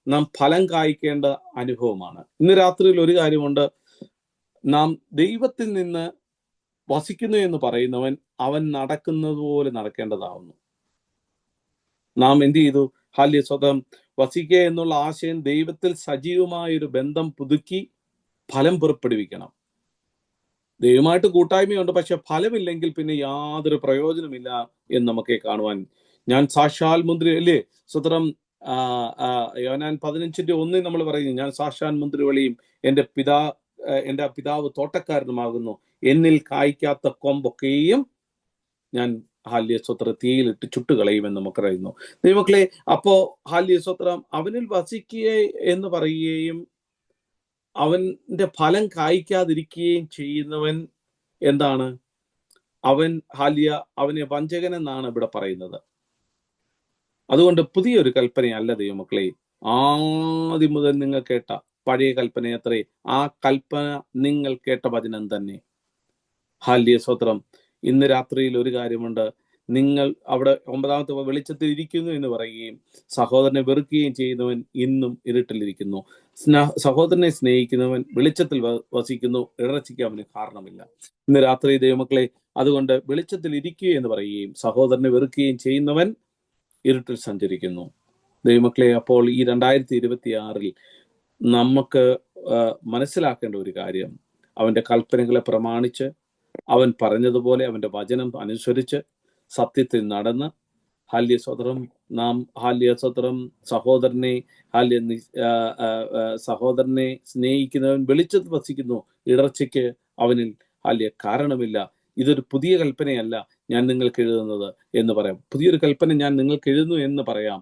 നാം ഫലം കായ്ക്കേണ്ട അനുഭവമാണ്. ഇന്ന് രാത്രിയിൽ ഒരു കാര്യമുണ്ട്, നാം ദൈവത്തിൽ നിന്ന് വസിക്കുന്നു എന്ന് പറയുന്നവൻ അവൻ നടക്കുന്നത് പോലെ നടക്കേണ്ടതാവുന്നു. നാം എന്ത് ചെയ്തു? ഹല്ലേലൂയ, സ്തോത്രം. വസിക്കുക എന്നുള്ള ആശയം ദൈവത്തിൽ സജീവമായൊരു ബന്ധം പുതുക്കി ഫലം പുറപ്പെടുവിക്കണം. ദൈവമായിട്ട് കൂട്ടായ്മയുണ്ട്, പക്ഷെ ഫലമില്ലെങ്കിൽ പിന്നെ യാതൊരു പ്രയോജനമില്ല എന്ന് നമുക്ക് കാണുവാൻ. ഞാൻ സാക്ഷാൽ മുന്തിരി, അല്ലേ, സ്തോത്രം. യോഹന്നാൻ 15:1 നമ്മൾ പറയുന്നു, ഞാൻ സാക്ഷാൽ മുന്തിരിവള്ളിയും എൻ്റെ പിതാവ് തോട്ടക്കാരനുമാകുന്നു, എന്നിൽ കായ്ക്കാത്ത കൊമ്പൊക്കെയും ഞാൻ ഹല്ലേലൂയ, സ്തോത്രം, തീയിലിട്ട് ചുട്ടുകളയുമെന്ന് നമുക്ക് അറിയുന്നു. ദൈവമക്കളെ, അപ്പോ ഹല്ലേലൂയ, സ്തോത്രം, അവനിൽ വസിക്കുക എന്ന് പറയുകയും അവന്റെ ഫലം കായ്ക്കാതിരിക്കുകയും ചെയ്യുന്നവൻ എന്താണ്? അവനെ വഞ്ചകൻ എന്നാണ് ഇവിടെ പറയുന്നത്. അതുകൊണ്ട് പുതിയൊരു കൽപ്പനയല്ല ദൈവമക്കളെ, ആദ്യം മുതൽ നിങ്ങൾ കേട്ട പഴയ കൽപ്പന അത്രേ, ആ കൽപ്പന നിങ്ങൾ കേട്ട വചനം തന്നെ. ഹല്ലേലൂയ, സ്തോത്രം. ഇന്ന് രാത്രിയിൽ ഒരു കാര്യമുണ്ട്, നിങ്ങൾ അവിടെ 9-ാമത്തെ വെളിച്ചത്തിൽ ഇരിക്കുന്നു എന്ന് പറയുകയും സഹോദരനെ വെറുക്കുകയും ചെയ്യുന്നവൻ ഇന്നും ഇരുട്ടിലിരിക്കുന്നു. സഹോദരനെ സ്നേഹിക്കുന്നവൻ വെളിച്ചത്തിൽ വസിക്കുന്നു, ഇടർച്ചയ്ക്ക് അവന് കാരണമില്ല. ഇന്ന് രാത്രി ദൈവമക്കളെ, അതുകൊണ്ട് വെളിച്ചത്തിൽ ഇരിക്കുക എന്ന് പറയുകയും സഹോദരനെ വെറുക്കുകയും ചെയ്യുന്നവൻ ഇരുട്ടിൽ സഞ്ചരിക്കുന്നു. ദൈവമക്കളെ, അപ്പോൾ ഈ 2026 നമുക്ക് മനസ്സിലാക്കേണ്ട ഒരു കാര്യം, അവന്റെ കൽപ്പനകളെ പ്രമാണിച്ച് അവൻ പറഞ്ഞതുപോലെ അവന്റെ വചനം അനുസരിച്ച് സത്യത്തിൽ നടന്ന് ഹല്ലേലൂയ, സ്തോത്രം, നാം ഹല്ലേലൂയ, സ്തോത്രം, സഹോദരനെ സ്നേഹിക്കുന്നവൻ വെളിച്ചത്തിൽ വസിക്കുന്നു, ഇടർച്ചയ്ക്ക് അവനിൽ ഹല്ലേലൂയ കാരണമില്ല. ഇതൊരു പുതിയ കൽപ്പനയല്ല ഞാൻ നിങ്ങൾക്ക് എഴുതുന്നത് എന്ന് പറയാം. പുതിയൊരു കൽപ്പന ഞാൻ നിങ്ങൾക്ക് എഴുതുന്നു എന്ന് പറയാം.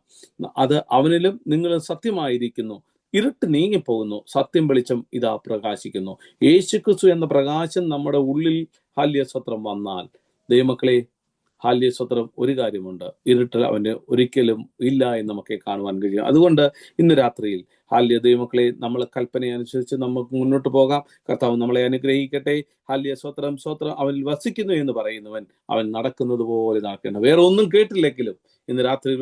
അത് അവനിലും നിങ്ങൾ സത്യമായിരിക്കുന്നു, ഇരുട്ട് നീങ്ങിപ്പോകുന്നു, സത്യം വെളിച്ചം ഇതാ പ്രകാശിക്കുന്നു. യേശുക്രിസ്തു എന്ന പ്രകാശം നമ്മുടെ ഉള്ളിൽ ഹല്ലേലൂയ, സ്തോത്രം വന്നാൽ ദൈവമക്കളെ, ഹല്ലേലൂയ, സ്തോത്രം, ഒരു കാര്യമുണ്ട്, ഇരുട്ട് അവന് ഒരിക്കലും ഇല്ല എന്ന് നമുക്ക് കാണുവാൻ കഴിയും. അതുകൊണ്ട് ഇന്ന് രാത്രിയിൽ ഹല്ലേലൂയ, ദൈവമക്കളെ, നമ്മളെ കൽപ്പനയനുസരിച്ച് നമുക്ക് മുന്നോട്ട് പോകാം. കർത്താവ് നമ്മളെ അനുഗ്രഹിക്കട്ടെ. ഹല്ലേലൂയ, സ്തോത്രം, സ്തോത്രം. അവനിൽ വസിക്കുന്നു എന്ന് പറയുന്നവൻ അവൻ നടക്കുന്നത് പോലെ നടക്കണം. വേറെ ഒന്നും കേട്ടില്ലെങ്കിലും ഇന്ന് രാത്രിയിൽ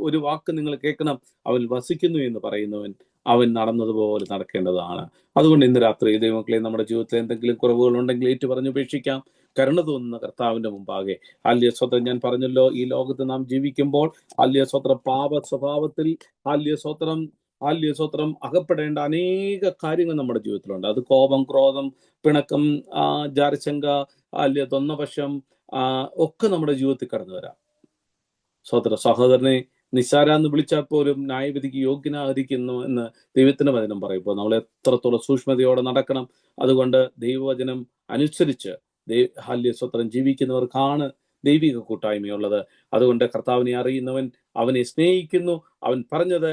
ഒരു വാക്ക് നിങ്ങൾ കേൾക്കണം, അവൻ വസിക്കുന്നു എന്ന് പറയുന്നവൻ അവൻ നടന്നതുപോലെ നടക്കേണ്ടതാണ്. അതുകൊണ്ട് ഇന്ന് രാത്രി ദൈവമക്കളെ, നമ്മുടെ ജീവിതത്തിൽ എന്തെങ്കിലും കുറവുകൾ ഉണ്ടെങ്കിൽ ഏറ്റു പറഞ്ഞ് ഉപേക്ഷിക്കാം. കരുണ തോന്നുന്ന കർത്താവിന്റെ മുമ്പാകെ ഹല്ലേലൂയ, സ്തോത്രം. ഞാൻ പറഞ്ഞല്ലോ, ഈ ലോകത്ത് നാം ജീവിക്കുമ്പോൾ ഹല്ലേലൂയ, സ്തോത്രം, പാപ സ്വഭാവത്തിൽ ഹല്ലേലൂയ, സ്തോത്രം അകപ്പെടേണ്ട അനേക കാര്യങ്ങൾ നമ്മുടെ ജീവിതത്തിലുണ്ട്. അത് കോപം, ക്രോധം, പിണക്കം, ജാരശങ്ക, ഹല്ലേലൂയ, തൊന്നപക്ഷം ഒക്കെ നമ്മുടെ ജീവിതത്തിൽ കടന്നു വരാം. സഹോദരനെ നിസ്സാരാന്ന് വിളിച്ചാൽ പോലും ന്യായവിധിക്ക് യോഗ്യനായിരിക്കുന്നു എന്ന് ദൈവത്തിന്റെ വചനം പറയുമ്പോൾ നമ്മൾ എത്രത്തോളം സൂക്ഷ്മതയോടെ നടക്കണം. അതുകൊണ്ട് ദൈവവചനം അനുസരിച്ച് ഹല്ലേലൂയ, സ്തോത്രം, ജീവിക്കുന്നവർക്കാണ് ദൈവിക കൂട്ടായ്മയുള്ളത്. അതുകൊണ്ട് കർത്താവിനെ അറിയുന്നവൻ അവനെ സ്നേഹിക്കുന്നു, അവൻ പറഞ്ഞത്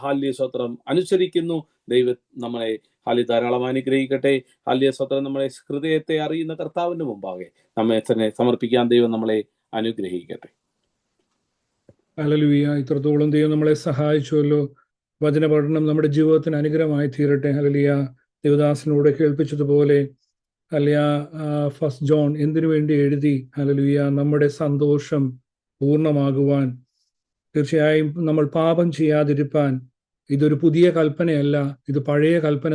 ഹല്ലേലൂയ, സ്തോത്രം, അനുസരിക്കുന്നു. ദൈവം നമ്മളെ ഹല്ലേലൂയ ധാരാളം അനുഗ്രഹിക്കട്ടെ. ഹല്ലേലൂയ, സ്തോത്രം. നമ്മളെ ഹൃദയത്തെ അറിയുന്ന കർത്താവിന്റെ മുമ്പാകെ നമ്മെ തന്നെ സമർപ്പിക്കാൻ ദൈവം നമ്മളെ അനുഗ്രഹിക്കട്ടെ. ഹല്ലേലൂയ. ഇത്രത്തോളം ദൈവം നമ്മളെ സഹായിച്ചുവല്ലോ. വചന പഠനം നമ്മുടെ ജീവിതത്തിന് അനുഗ്രഹമായി തീരട്ടെ. ഹല്ലേലൂയ. ദേവദാസനോട് കേൾപ്പിച്ചതുപോലെ ഹല്ലേലൂയ, 1 ജോൺ എന്തിനു വേണ്ടി എഴുതി? ഹല്ലേലൂയ, നമ്മുടെ സന്തോഷം പൂർണ്ണമാകുവാൻ, തീർച്ചയായും നമ്മൾ പാപം ചെയ്യാതിരിപ്പാൻ. ഇതൊരു പുതിയ കൽപ്പനയല്ല, ഇത് പഴയ കൽപ്പന